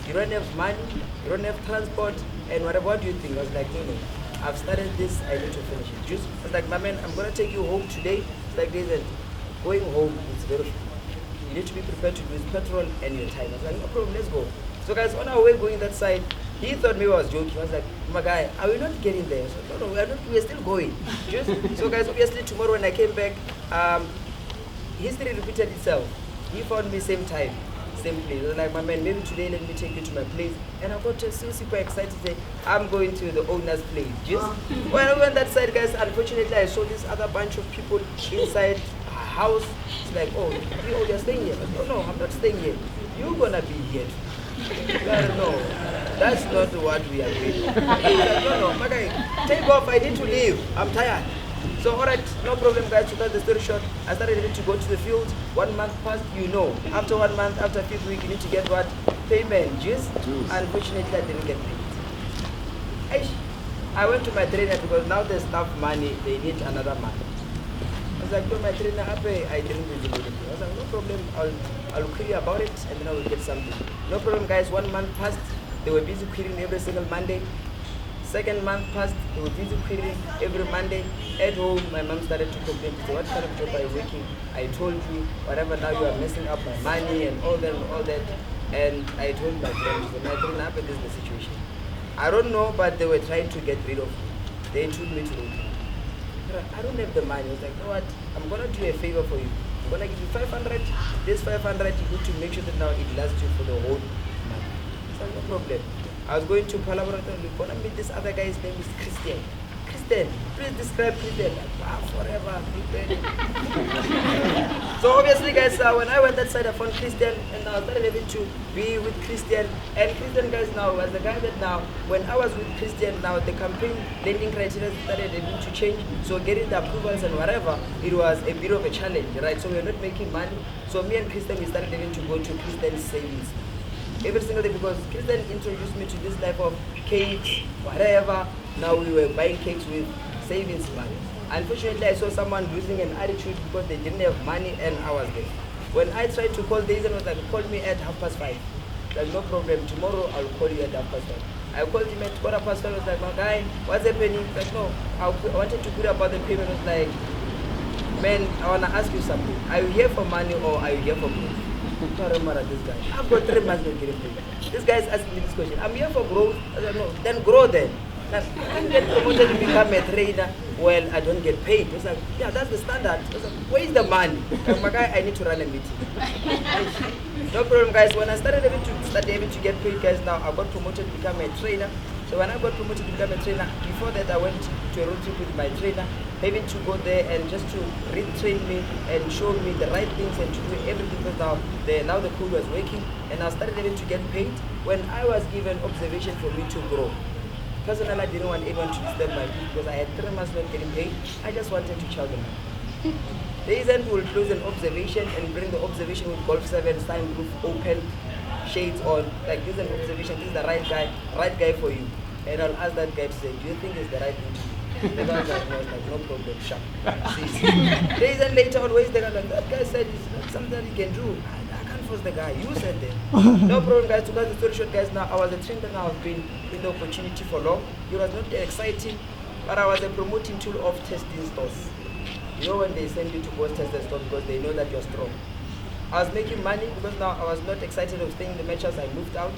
you don't have money, you don't have transport, and what do you think? I was like, no, I've started this, I need to finish it. I was like, my man, I'm going to take you home today. It's like Daisy, going home is very you need to be prepared to lose petrol and your time. I was like, no problem, let's go. So guys, on our way going that side, he thought maybe I was joking. I was like, my guy, are we not getting there? So, no, we're still going. So guys, obviously tomorrow when I came back, history repeated itself. He found me same time, same place. I was like, my man, maybe today let me take you to my place. And I got so super excited to say, I'm going to the owner's place. When I went that side, guys, unfortunately I saw this other bunch of people inside a house. It's like, oh, you're staying here. No, I'm not staying here. You're gonna be here. No, that's not what we are doing. No, my guy, take off, I need to leave. I'm tired. So alright, no problem guys, to cut the story short, I started to go to the field. 1 month passed, after 1 month, after 5th week, you need to get what? Payment, Unfortunately, I didn't get paid. I went to my trainer because now there's enough money, they need another month. I was like, no, my trainer, I didn't really do it. I was like, no problem, I'll query about it and then I will get something. No problem guys, 1 month passed, they were busy querying every single Monday. 2nd month passed, they were busy querying every Monday. At home, my mom started to complain. She said, what kind of job are you working? I told you, whatever, now you are messing up my money and all that. And I told my friends, my trainer, this is the situation. I don't know, but they were trying to get rid of me. They told me to I don't have the money. I was like, you know what, I'm going to do a favor for you. I'm going to give you 500. This 500, you need to make sure that now it lasts you for the whole month. So no problem. I was going to Palabar, we're going to meet this other guy, his name is Christian. Christian, please describe Christian. Like, wow, forever. So obviously guys, when I went that side I found Christian and I started having to be with Christian. And Christian guys now was the guy that now, when I was with Christian now, the campaign lending criteria started having to change. So getting the approvals and whatever, it was a bit of a challenge, right? So we were not making money. So me and Christian, we started having to go to Christian's savings every single day because Christian introduced me to this type of cakes, whatever. Now we were buying cakes with savings money. Unfortunately, I saw someone losing an attitude because they didn't have money and I was there. When I tried to call Daisy, I was like, call me at 5:30. Like, no problem, tomorrow I'll call you at 5:30. I called him at 5:15. I was like, my guy, what's happening? He's like, no, I wanted to query about the payment. I was like, man, I want to ask you something. Are you here for money or are you here for growth? I don't remember this guy. I've got 3 months not getting paid. This guy is asking me this question. I'm here for growth. I said, no, then grow then. Like, I can't get promoted to become a trainer. Well, I don't get paid. It's like, yeah, that's the standard. It's like, where is the money? Like, my guy, I need to run a meeting. No problem, guys. When I started having to get paid, guys, now I got promoted to become a trainer. So when I got promoted to become a trainer, before that I went to a road trip with my trainer, having to go there and just to retrain me and show me the right things and to do everything because now the code was working and I started having to get paid when I was given observation for me to grow. Personally, I didn't want anyone to disturb my feet because I had 3 months not getting paid. I just wanted to chow them. The agent will close an observation and bring the observation with Golf 7, sign roof open, shades on. Like, this is an observation, this is the right guy for you. And I'll ask that guy to say, do you think it's the right thing to do? The guy was like, no problem, sharp. Days and later on, where's the guy? That guy said it's not something that he can do. I can't force the guy. You said that. No problem, guys. To cut the story short, guys, now I was a trainer now. I've been in the opportunity for long. It was not exciting, but I was a promoting tool of testing stores. You know when they send you to go test the store because they know that you're strong. I was making money because now I was not excited of staying in the matches. I moved out.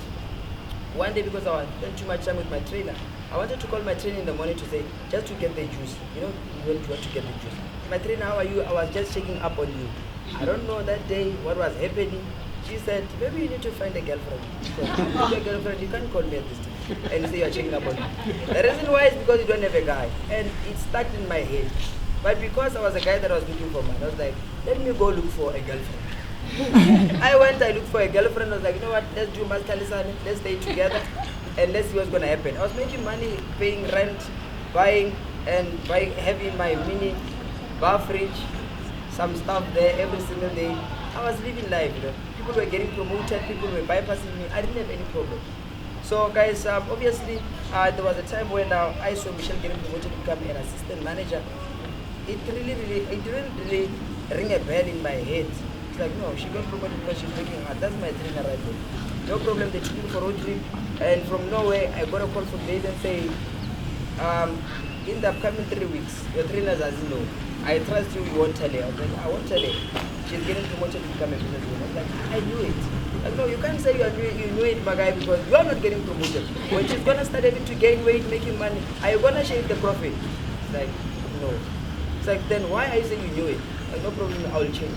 One day because I spent too much time with my trainer, I wanted to call my trainer in the morning to say, just to get the juice. You know, you want to get the juice. My trainer, how are you? I was just checking up on you. I don't know that day what was happening. She said, maybe you need to find a girlfriend. So, if you have a girlfriend, you can't call me at this time and say you're checking up on me. The reason why is because you don't have a guy. And it stuck in my head. But because I was a guy that was looking for man, I was like, let me go look for a girlfriend. I looked for a girlfriend. I was like, you know what, let's do Master Lisan, let's stay together and let's see what's going to happen. I was making money, paying rent, buying, having my mini bar fridge, some stuff there every single day. I was living life, you know. People were getting promoted, people were bypassing me. I didn't have any problem. So guys, obviously, there was a time when I saw Michelle getting promoted to become an assistant manager. It didn't really ring a bell in my head. It's like, no, she got promoted because she's working hard. That's my trainer right there. No problem, they took me for road trip. And from nowhere, I got a call from Dave and say, in the upcoming 3 weeks, your trainers as you know, I trust you won't tell her. I was like, I won't tell her. She's getting promoted to become a business owner. I was like, I knew it. Like, no, you can't say you knew it, my guy, because you are not getting promoted. When she's gonna start having to gain weight, making money, are you gonna share the profit? It's like, no. It's like, then why are you saying you knew it? Like, no problem, I will change.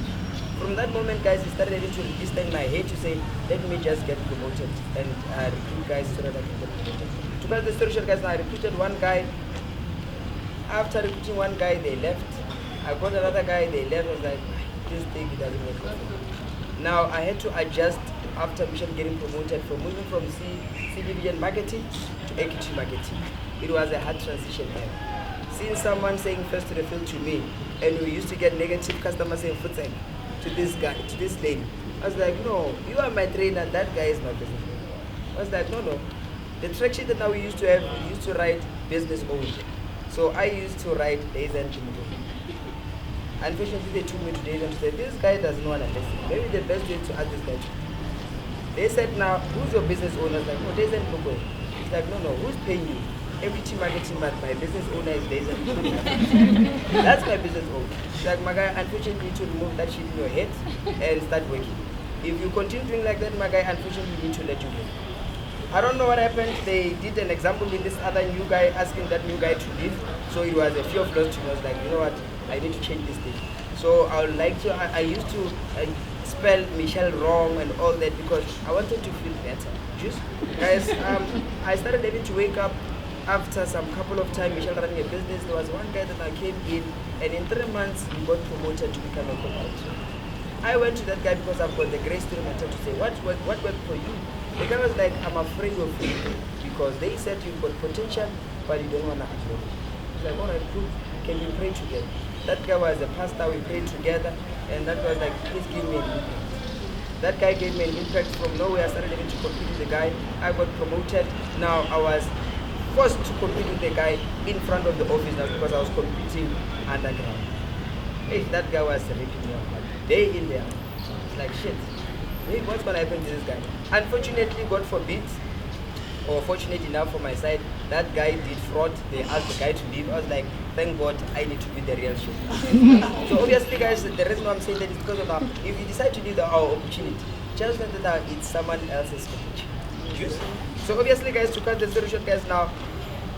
From that moment, guys, it started having to register in my head to say, let me just get promoted and recruit guys so that I can get promoted. To cut the story short, guys, now I recruited one guy. After recruiting one guy, they left. I got another guy, they left. I was like, this thing doesn't work for me. Now I had to adjust after Michelle getting promoted from moving from C division marketing to equity marketing. It was a hard transition there. Seeing someone saying first to the field to me, and we used to get negative customers saying foot to this guy, to this lady. I was like, no, you are my trainer, that guy is my business owner. I was like, no. The track sheet that now we used to have, we used to write business owner. So I used to write days and tomorrow. Unfortunately, they took me to days and said, this guy doesn't want to listen. Maybe the best way to ask this guy. They said, now, who's your business owner? I was like, no, days and tomorrow. It's like, no, who's paying you? Equity marketing, but my business owner is days and tomorrow. That's my business owner. It's like, my guy, unfortunately, you need to remove that shit in your head and start working. If you continue doing like that, my guy, unfortunately, we need to let you go. I don't know what happened. They did an example with this other new guy, asking that new guy to leave. So it was a fear of loss to me. I was like, you know what, I need to change this thing. So I would like to, I used to spell Michelle wrong and all that because I wanted to feel better. Just, guys, I started having to wake up after some couple of time, Michelle running a business. There was one guy that I came in, and in 3 months, he got promoted to become a corporate. I went to that guy because I've got the grace to him and to say, what worked for you? The guy was like, I'm afraid of you because they said you've got potential, but you don't want to acknowledge. He's like, all right, cool. Can we pray together? That guy was a pastor, we prayed together, and that was like, please give me an impact. That guy gave me an impact from nowhere. I started having to compete with the guy. I got promoted. Now I was forced to compete with the guy in front of the office now because I was competing underground. Hey, that guy was ripping me apart. Day in there. It's like shit. Hey, what's gonna happen to this guy? Unfortunately, God forbid, or fortunate enough for my side, that guy did fraud. They asked the guy to leave. I was like, thank God, I need to be the real shit. So obviously, guys, the reason why I'm saying that is because of now, if you decide to leave our opportunity, just know that it's someone else's opportunity. So obviously, guys, to cut the story short, guys, now,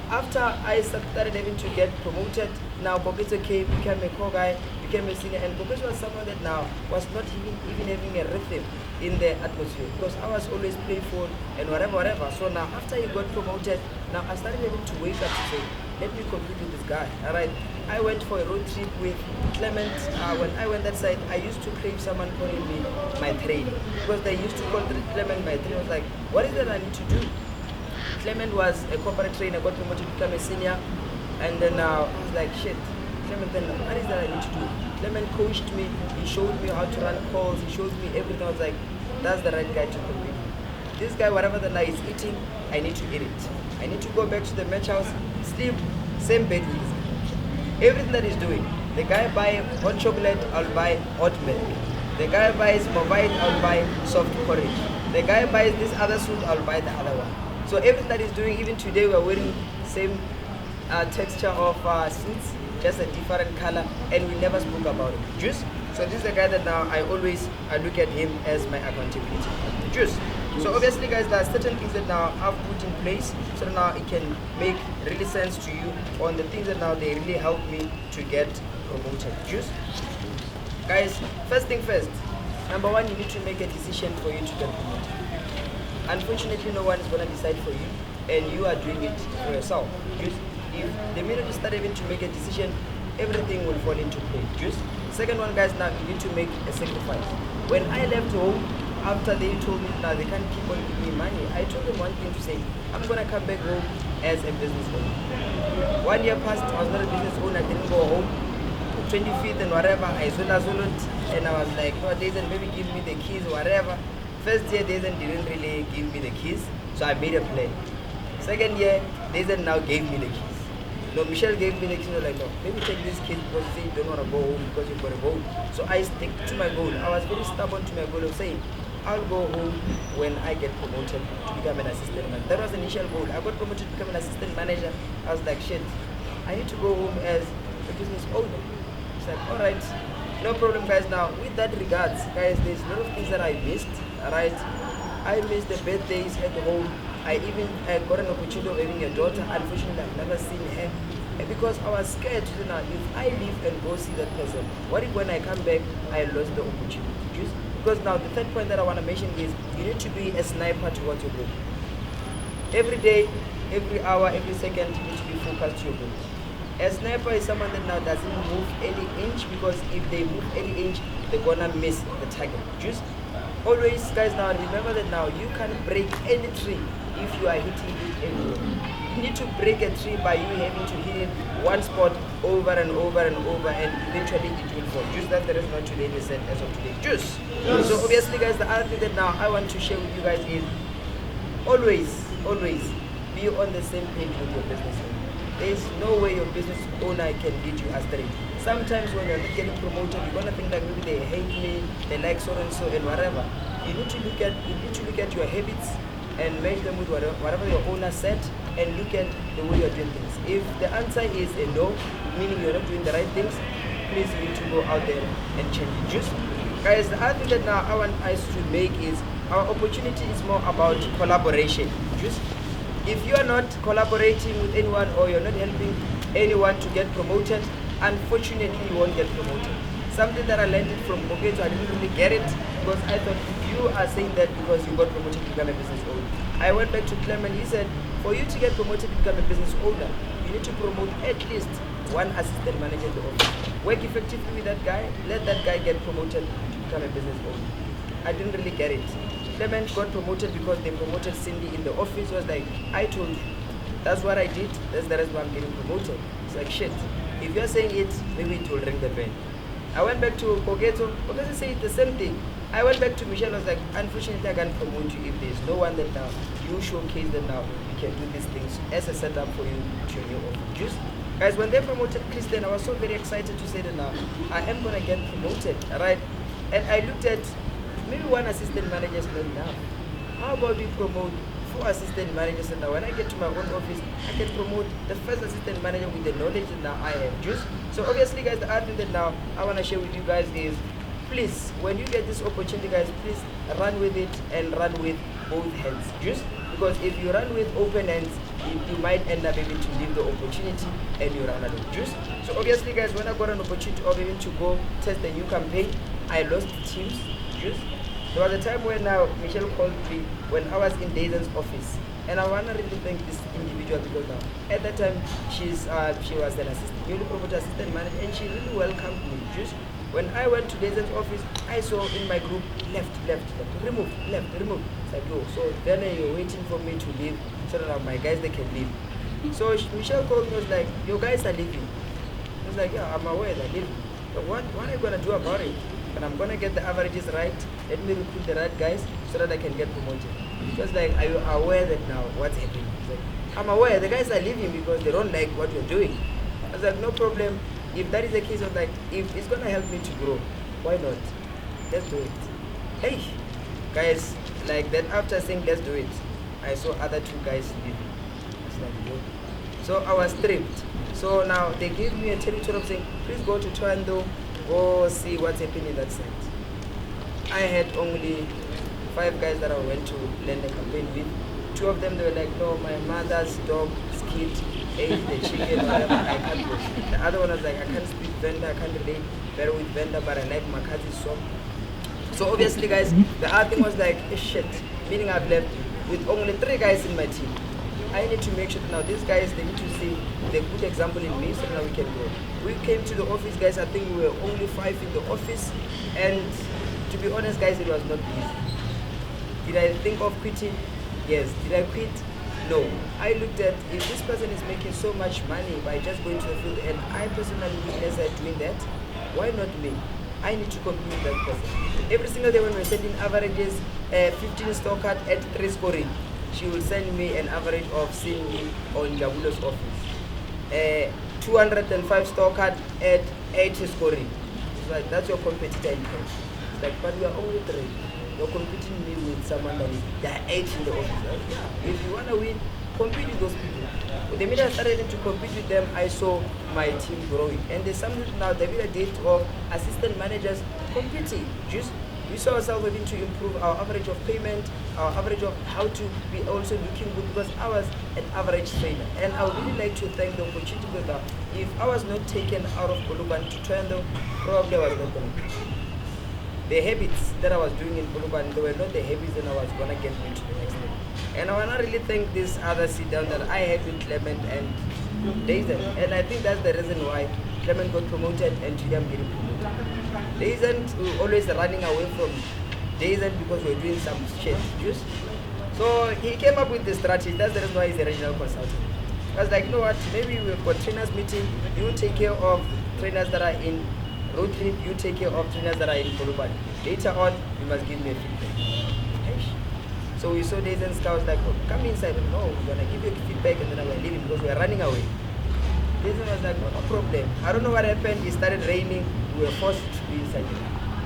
after I started having to get promoted, now Boketo came, became a core guy, became a senior, and Boketo was someone that now was not even having a rhythm in the atmosphere because I was always playful and whatever. So now after he got promoted, now I started having to wake up to say, let me compete with this guy. Alright, I went for a road trip with Clement. When I went that side, I used to crave someone calling me my trainer because they used to call Clement my trainer. I was like, what is it I need to do? Clement was a corporate trainer, got promoted to become a senior, and then I was like, shit, Clement, then what is that I need to do? Clement coached me, he showed me how to run calls, he showed me everything. I was like, that's the right guy to compete with. This guy, whatever the night is eating, I need to eat it. I need to go back to the match house, sleep, same bed with this guy. Everything that he's doing, the guy buy hot chocolate, I'll buy hot milk. The guy buys mobile, I'll buy soft porridge. The guy buys this other suit, I'll buy the other one. So everything that he's doing, even today we're wearing same texture of suits, just a different color, and we never spoke about it. Juice. So this is the guy that now I look at him as my accountability. Juice. So obviously, guys, there are certain things that now I've put in place so that now it can make really sense to you on the things that now they really help me to get promoted. Juice. Guys, first thing first. Number one, you need to make a decision for you to get promoted. Unfortunately, no one is going to decide for you, and you are doing it for yourself. Just if the minute you start having to make a decision, everything will fall into place. Just second one, guys, now you need to make a sacrifice. When I left home, after they told me now they can't keep on giving me money, I told them one thing to say, I'm going to come back home as a business owner. 1 year passed, I was not a business owner, I didn't go home. 25th and whatever, I zulot, and I was like, no, they said maybe give me the keys, whatever. First year, they didn't really give me the keys, so I made a plan. Second year, they now gave me the keys. No, Michelle gave me the keys. I was like, no, maybe take this keys because you don't want to go home because you've got a goal. So I stick to my goal. I was very stubborn to my goal of saying, I'll go home when I get promoted to become an assistant manager. That was the initial goal. I got promoted to become an assistant manager. I was like, shit, I need to go home as a business owner. It's like, all right, no problem, guys. Now, with that regards, guys, there's a lot of things that I missed. Alright, I missed the birthdays at home. I even got an opportunity of having a daughter. Unfortunately, I've never seen her because I was scared. You know, if I leave and go see that person, what if when I come back, I lost the opportunity? Because now the third point that I want to mention is you need to be a sniper towards your goal. Every day, every hour, every second, you need to be focused to your goal. A sniper is someone that now doesn't move any inch because if they move any inch, they're gonna miss the target. Always, guys, now remember that now you can't break any tree if you are hitting it everywhere. You need to break a tree by you having to hit it one spot over and over and over, and eventually it will fall. That's the reason why today we said as of today. Yes. So obviously, guys, the other thing that now I want to share with you guys is always be on the same page with your business owner. There is no way your business owner can lead you astray. Sometimes when you're not getting promoted, you're gonna think that maybe they hate me, they like so and so and whatever. You need to look at your habits and match them with whatever your owner said, and look at the way you're doing things. If the answer is a no, meaning you're not doing the right things, please you need to go out there and change it. Guys, the other thing that now I want us to make is our opportunity is more about collaboration. If you are not collaborating with anyone or you're not helping anyone to get promoted, unfortunately you won't get promoted. Something that I learned from Boketo, I didn't really get it because I thought you are saying that because you got promoted to become a business owner. I went back to Clement, he said, for you to get promoted to become a business owner, you need to promote at least one assistant manager in the office. Work effectively with that guy, let that guy get promoted to become a business owner. I didn't really get it. Clement got promoted because they promoted Cindy in the office. Was like, I told you, that's what I did, that's the reason why I'm getting promoted. It's like, shit, if you're saying it, maybe it will ring the bell. I went back to Kogeto said the same thing. I went back to Michelle, I was like, unfortunately I can't promote you if there's no one that now, you showcase them now, we can do these things as a setup for you to your office. Just, guys, when they promoted Kristen, I was so very excited to say that now, I am going to get promoted, right? And I looked at, maybe one assistant manager is not enough. How about we promote 4 assistant managers, and now when I get to my own office, I can promote the first assistant manager with the knowledge that now I have. Just, so obviously guys, the other thing that now I want to share with you guys is, please, when you get this opportunity guys, please run with it and run with both hands. Just because if you run with open hands, you might end up able to leave the opportunity and you run alone. Just, so obviously guys, when I got an opportunity of even to go test the new campaign, I lost teams. Just, there was a time when now Michelle called me when I was in Dayton's office, and I want to really thank this individual because now at that time she was an assistant, newly promoted assistant manager, and she really welcomed me. Just when I went to Dayton's office, I saw in my group left, remove, left, remove. It's like, yo, so then you're waiting for me to leave so that my guys they can leave. So Michelle called me, was like, your guys are leaving. I was like, yeah, I'm aware they're leaving. But what are you gonna do about it? And I'm gonna get the averages right. Let me recruit the right guys so that I can get promoted. Just like, are you aware that now what's happening? Like, I'm aware the guys are leaving because they don't like what you're doing. I was like, no problem. If that is the case, I was like, if it's gonna help me to grow, why not? Let's do it. Hey, guys, like that after saying let's do it, I saw other 2 guys leaving. It's like, yo. So I was stripped. So now they gave me a territory of saying, please go to Twando, go see what's happening in that side. I had only 5 guys that I went to learn the campaign with. 2 of them, they were like, no, my mother's dog skid ate the chicken, whatever, I can't go. The other one was like, I can't speak Venda, I can't relate very with Venda, but I like Makazi's song. So obviously guys, the other thing was like, shit, meaning I've left with only 3 guys in my team. I need to make sure that now these guys, they need to see the good example in me so that now we can go. We came to the office guys, I think we were only 5 in the office, and to be honest guys, it was not easy. Did I think of quitting? Yes. Did I quit? No. I looked at, if this person is making so much money by just going to the field and I personally witness her doing that, why not me? I need to compete with that person. Every single day when we're sending averages, 15 store card at 3 scoring, she will send me an average of seeing me on Jabulo's office. 205 store card at 80 scoring. It's like, that's your competitor in place. It's like, but we are only 3. You're competing me with someone that is, there are 8 in the office. Like, yeah, if you want to win, compete with those people. But the minute I started to compete with them, I saw my team growing. And there's something now that we did of assistant managers competing. Just, we saw ourselves having to improve our average of payment, our average of how to be also looking good, because I was an average trainer. And I would really like to thank the opportunity that if I was not taken out of Poluban to Twando, probably I was not going to. The habits that I was doing in Poluban, they were not the habits that I was going to get me to the next level. And I want to really thank this other sit down that I had with Clement and Dazen. And I think that's the reason why Clement got promoted and today I'm getting promoted. Dazen always running away from Dazen because we're doing some shit. So he came up with the strategy. That's the reason why he's a regional consultant. I was like, you know what, maybe we've got trainers meeting, you take care of trainers that are in road trip, you take care of trainers that are in Poluban. Later on, you must give me a feedback. So we saw Days and Scouts like, oh, come inside. No, we're gonna give you feedback and then we're leaving because we're running away. Days was like, no problem. I don't know what happened. It started raining. We were forced to be inside.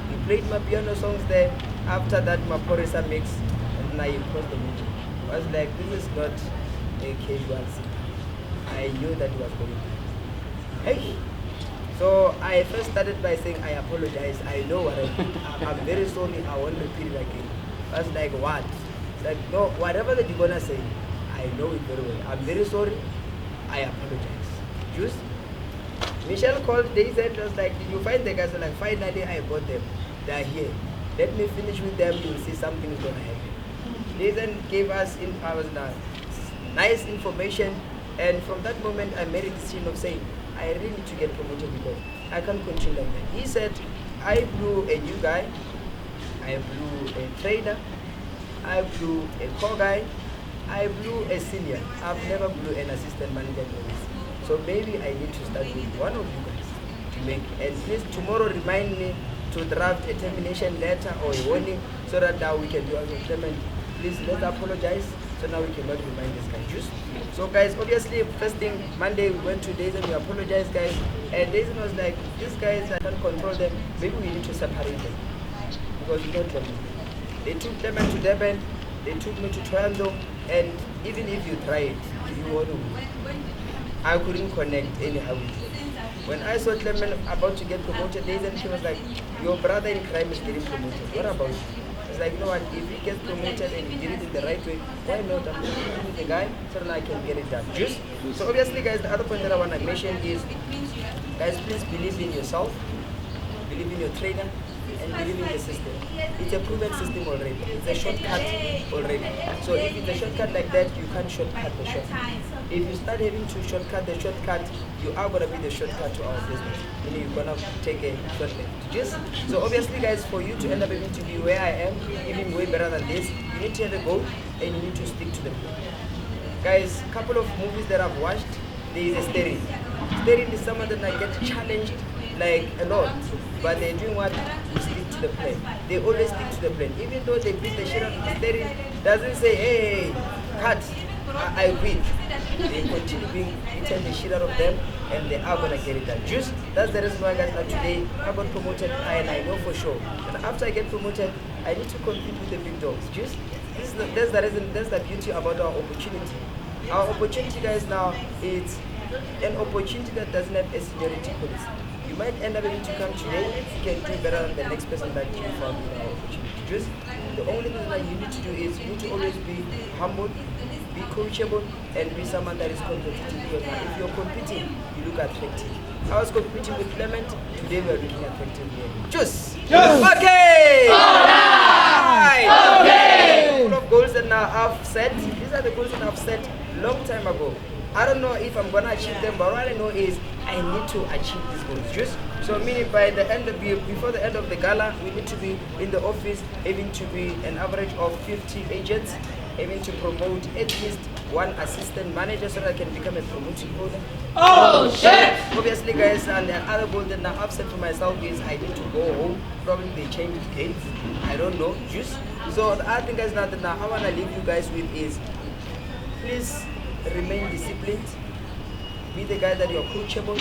He played my piano songs there. After that, my Porisa mix, and then I crossed the meeting. I was like, this is not a casual scene. I knew that it was going to. Hey. So I first started by saying, I apologize. I know what I did. I'm very sorry. I won't repeat it again. I was like, what? It's like, no, whatever that you're going to say, I know it very well. I'm very sorry. I apologize. Just, Michelle called Days and was like, did you find the guys? I'm like, finally, I got them. They're here. Let me finish with them. You'll see something is going to happen. Days and gave us nice information. And from that moment, I made a decision of saying, I really need to get promoted because I can't continue like that. He said, I blew a new guy, I blew a trainer, I blew a core guy, I blew a senior. I've never blew an assistant manager in this. So maybe I need to start with one of you guys to make, and please tomorrow remind me to draft a termination letter or a warning so that now we can do our implement. Please let's apologize so now we cannot remind this guy. Just so guys, obviously first thing Monday we went to Dazen, we apologized guys, and Dazen was like, these guys I can't control them, maybe we need to separate them because we don't let them. They took them to Durban, they took me to Toronto, and even if you try it, you want to win. I couldn't connect anyhow with him. When I saw Clement about to get promoted, Dazen, she was like, your brother in crime is getting promoted. What about you? It's like, you know what, if he gets promoted and he did it in the right way, why not? I'm going to with the guy so that I can get it done. Just so obviously guys, the other point that I want to mention is, guys, please believe in yourself, believe in your trainer, and believe in the system. It's a proven system already. It's a shortcut already. So if it's a shortcut like that, you can't shortcut the shortcut. If you start having to shortcut the shortcut, you are going to be the shortcut to our business. You know, you're going to take a shortcut. Just so obviously guys, for you to end up able to be where I am, even way better than this, you need to have a goal and you need to stick to the plan. Guys, a couple of movies that I've watched, there is a steering. Steering is someone that I get challenged like a lot, but they're doing what? We stick to the plan. They always stick to the plan. Even though they beat the shit out of the steering, doesn't say, hey, cut, I quit. They continue being beaten the shit out of them, and they are gonna get it done. Just that's the reason why guys now today I got promoted, and I know for sure. And after I get promoted, I need to compete with the big dogs. Just that's the reason, that's the beauty about our opportunity. Our opportunity guys now is an opportunity that doesn't have a seniority policy. You might end up able to come today, you can do better than the next person that you found in our opportunity. Just the only thing that you need to do is you need to always be humble, be coachable, and be someone that is competitive. Because if you're competing, you look attractive. I was competing with Clement, today we are looking attractive here. Just okay! Alright! Okay! Couple of goals that now I've set. These are the goals that I've set long time ago. I don't know if I'm gonna achieve them, but what I know is I need to achieve these goals. Just so meaning by the end of before the end of the gala, we need to be in the office, aiming to be an average of 50 agents, aiming to promote at least one assistant manager so that I can become a promoting owner. Oh shit! Obviously guys, and the other goal that now I've set for myself is I need to go home. Probably they change the gates. I don't know. Just so the other thing guys now that I wanna leave you guys with is please remain disciplined, be the guy that you're coachable,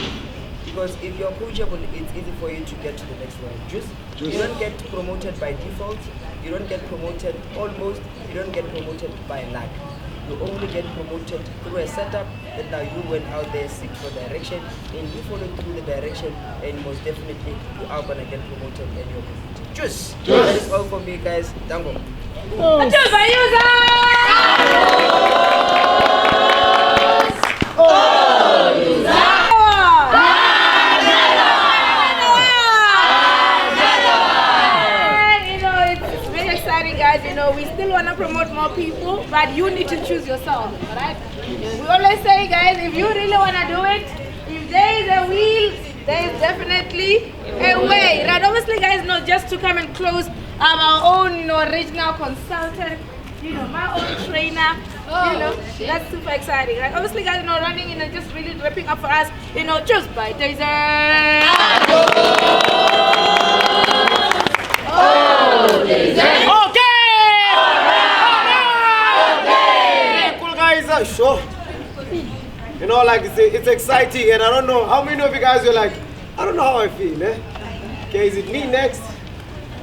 because if you're coachable, it's easy for you to get to the next level. Just you don't get promoted by default, you don't get promoted almost, you don't get promoted by luck. You only get promoted through a setup that now you went out there, seek for direction, and you follow through the direction, and most definitely you are gonna get promoted and you're promoted. Just that is all for me guys. Dango. We still want to promote more people, but you need to choose yourself, alright? We always say, guys, if you really want to do it, if there is a will, there is definitely a way, right? Obviously, guys, not just to come and close our own, regional consultant, my own trainer, that's super exciting, right? Obviously, guys, running in and just really wrapping up for us, just by Daisy. Oh, Daisy. Okay. Sure. Like it's exciting, and I don't know how many of you guys are like, I don't know how I feel, Okay, is it me next?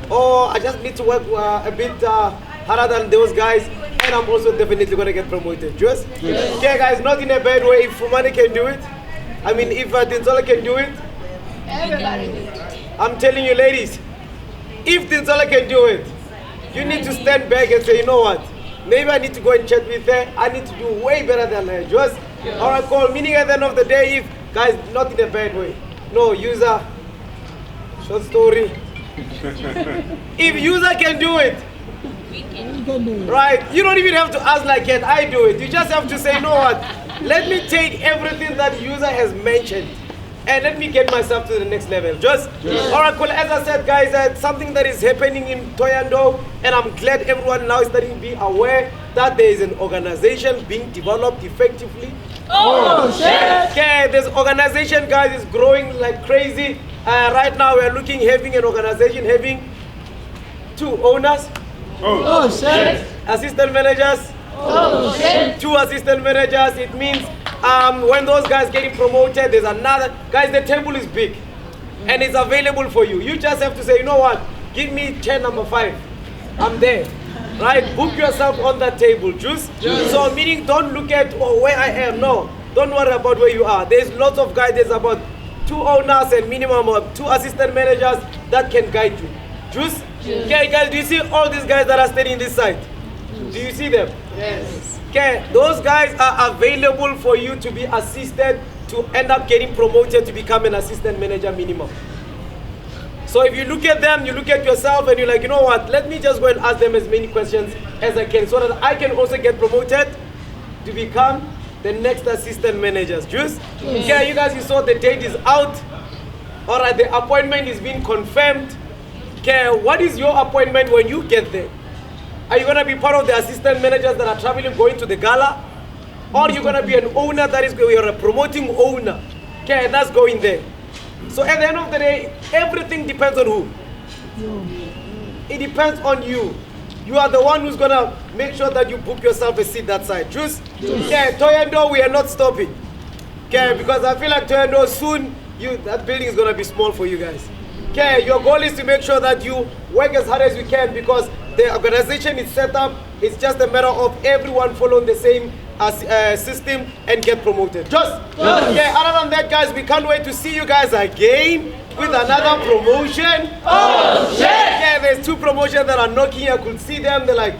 Or I just need to work a bit harder than those guys, and I'm also definitely gonna get promoted. Just okay, guys, not in a bad way. If Fumani can do it, I mean, if Tintswalo can do it, everybody can do it. I'm telling you, ladies, if Tintswalo can do it, you need to stand back and say, you know what? Maybe I need to go and chat with her. I need to do way better than her. Just or I call. Meaning at the end of the day, if guys, not in a bad way. No, Uzar. Short story. If Uzar can do it, we can do it. Right? You don't even have to ask like yet. I do it. You just have to say, you know what? Let me take everything that Uzar has mentioned. and let me get myself to the next level. Just, all right, cool. As I said, guys, something that is happening in Thohoyandou, and I'm glad everyone now is starting to be aware that there is an organization being developed effectively. Oh, shit! Okay, this organization, guys, is growing like crazy. Right now, we are having an organization having 2 owners. Oh, shit! Assistant managers. Oh, shit! 2 assistant managers. It means when those guys getting promoted, there's another. Guys, the table is big and it's available for you. You just have to say, you know what, give me chair number 5. I'm there. Right? Book yourself on that table. Juice? So meaning don't look at where I am. No. Don't worry about where you are. There's lots of guys. There's about 2 owners and minimum of 2 assistant managers that can guide you. Juice? Okay, guys, do you see all these guys that are standing this side? Do you see them? Yes. Okay, those guys are available for you to be assisted to end up getting promoted to become an assistant manager minimum. So if you look at them, you look at yourself and you're like, you know what, let me just go and ask them as many questions as I can so that I can also get promoted to become the next assistant managers. Juice? Okay, you guys, you saw the date is out. All right, the appointment is being confirmed. Okay, what is your appointment when you get there? Are you going to be part of the assistant managers that are traveling, going to the gala? Or are you going to be an owner that is going, you're a promoting owner? Okay, that's going there. So at the end of the day, everything depends on who? It depends on you. You are the one who's going to make sure that you book yourself a seat that side. Juice? Okay, Thohoyandou, we are not stopping. Okay, because I feel like Thohoyandou soon, that building is going to be small for you guys. Okay, your goal is to make sure that you work as hard as you can because the organization is set up. It's just a matter of everyone following the same system and get promoted. Okay, other than that, guys, we can't wait to see you guys again with another promotion. Oh, shit! Yeah, there's 2 promotions that are knocking. I could see them. They're like,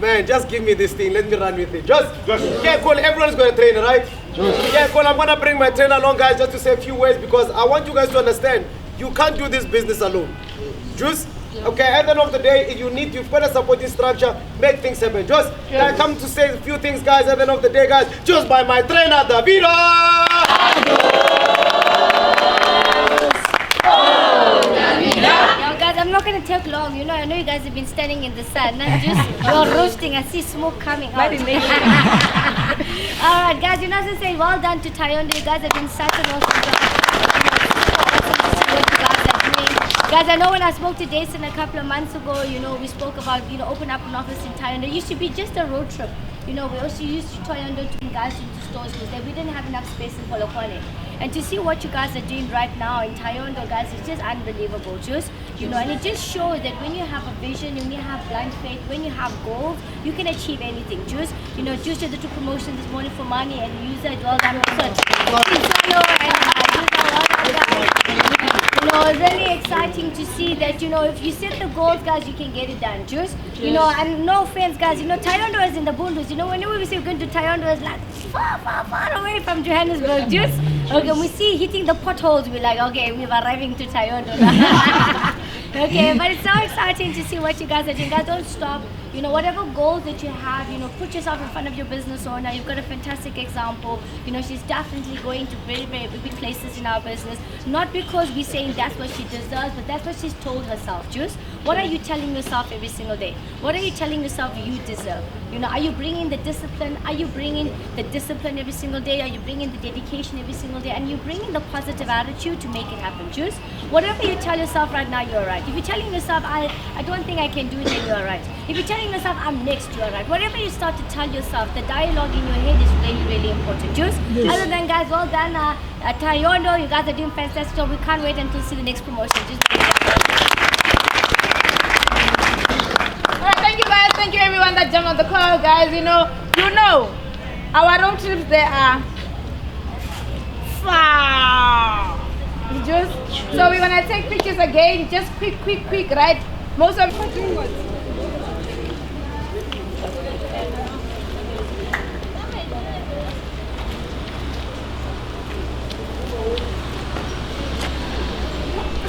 man, just give me this thing. Let me run with it. Okay, cool. Everyone's going to train, right? Yeah, cool. I'm going to bring my trainer along, guys, just to say a few words because I want you guys to understand you can't do this business alone. Juice? Okay, at the end of the day, you've got a supporting structure, make things happen. Just come to say a few things, guys, at the end of the day, guys, just by my trainer, Davido! Yo, guys, I'm not going to take long. You know, I know you guys have been standing in the sun. You're roasting. I see smoke coming out. All right, guys, you know, as I say, well done to Thohoyandou. You guys have been such an awesome job. Guys, I know when I spoke to Jason a couple of months ago, you know, we spoke about, you know, open up an office in Thohoyandou. It used to be just a road trip. You know, we also used Thohoyandou to bring guys into stores because we didn't have enough space in Polokwane. And to see what you guys are doing right now in Thohoyandou, guys, it's just unbelievable. Just, you know, and it just shows that when you have a vision, when you have blind faith, when you have goals, you can achieve anything. Just, you know, just did the 2 promotions this morning for money and Uzar, well done also. Tintswalo and Uzar, well done, guys. You know, it's really exciting to see that, you know, if you set the goals, guys, you can get it done. Just, you know, and no offense, guys, you know, Thohoyandou is in the Bundus. You know, whenever we say we're going to Thohoyandou, it's like far away from Johannesburg. Just, okay, we see hitting the potholes, we're like, okay, we're arriving to Thohoyandou. Okay, but it's so exciting to see what you guys are doing. Guys, don't stop. You know, whatever goals that you have, you know, put yourself in front of your business owner. You've got a fantastic example. You know, she's definitely going to very, very big places in our business. Not because we're saying that's what she deserves, but that's what she's told herself. Juice, what are you telling yourself every single day? What are you telling yourself you deserve? You know, are you bringing the discipline? Are you bringing the discipline every single day? Are you bringing the dedication every single day? And you're bringing the positive attitude to make it happen. Juice, whatever you tell yourself right now, you're right. If you're telling yourself, I don't think I can do it, then you're right. If you're telling yourself, I'm next, you're right. Whatever you start to tell yourself, the dialogue in your head is really, really important. Juice, other than guys, well done. Thohoyandou, you guys are doing fantastic job. We can't wait until see the next promotion. Alright, thank you guys. Thank you everyone that jumped on the call, guys. You know, our road trips they are far. So we're gonna take pictures again, just quick, right? Most of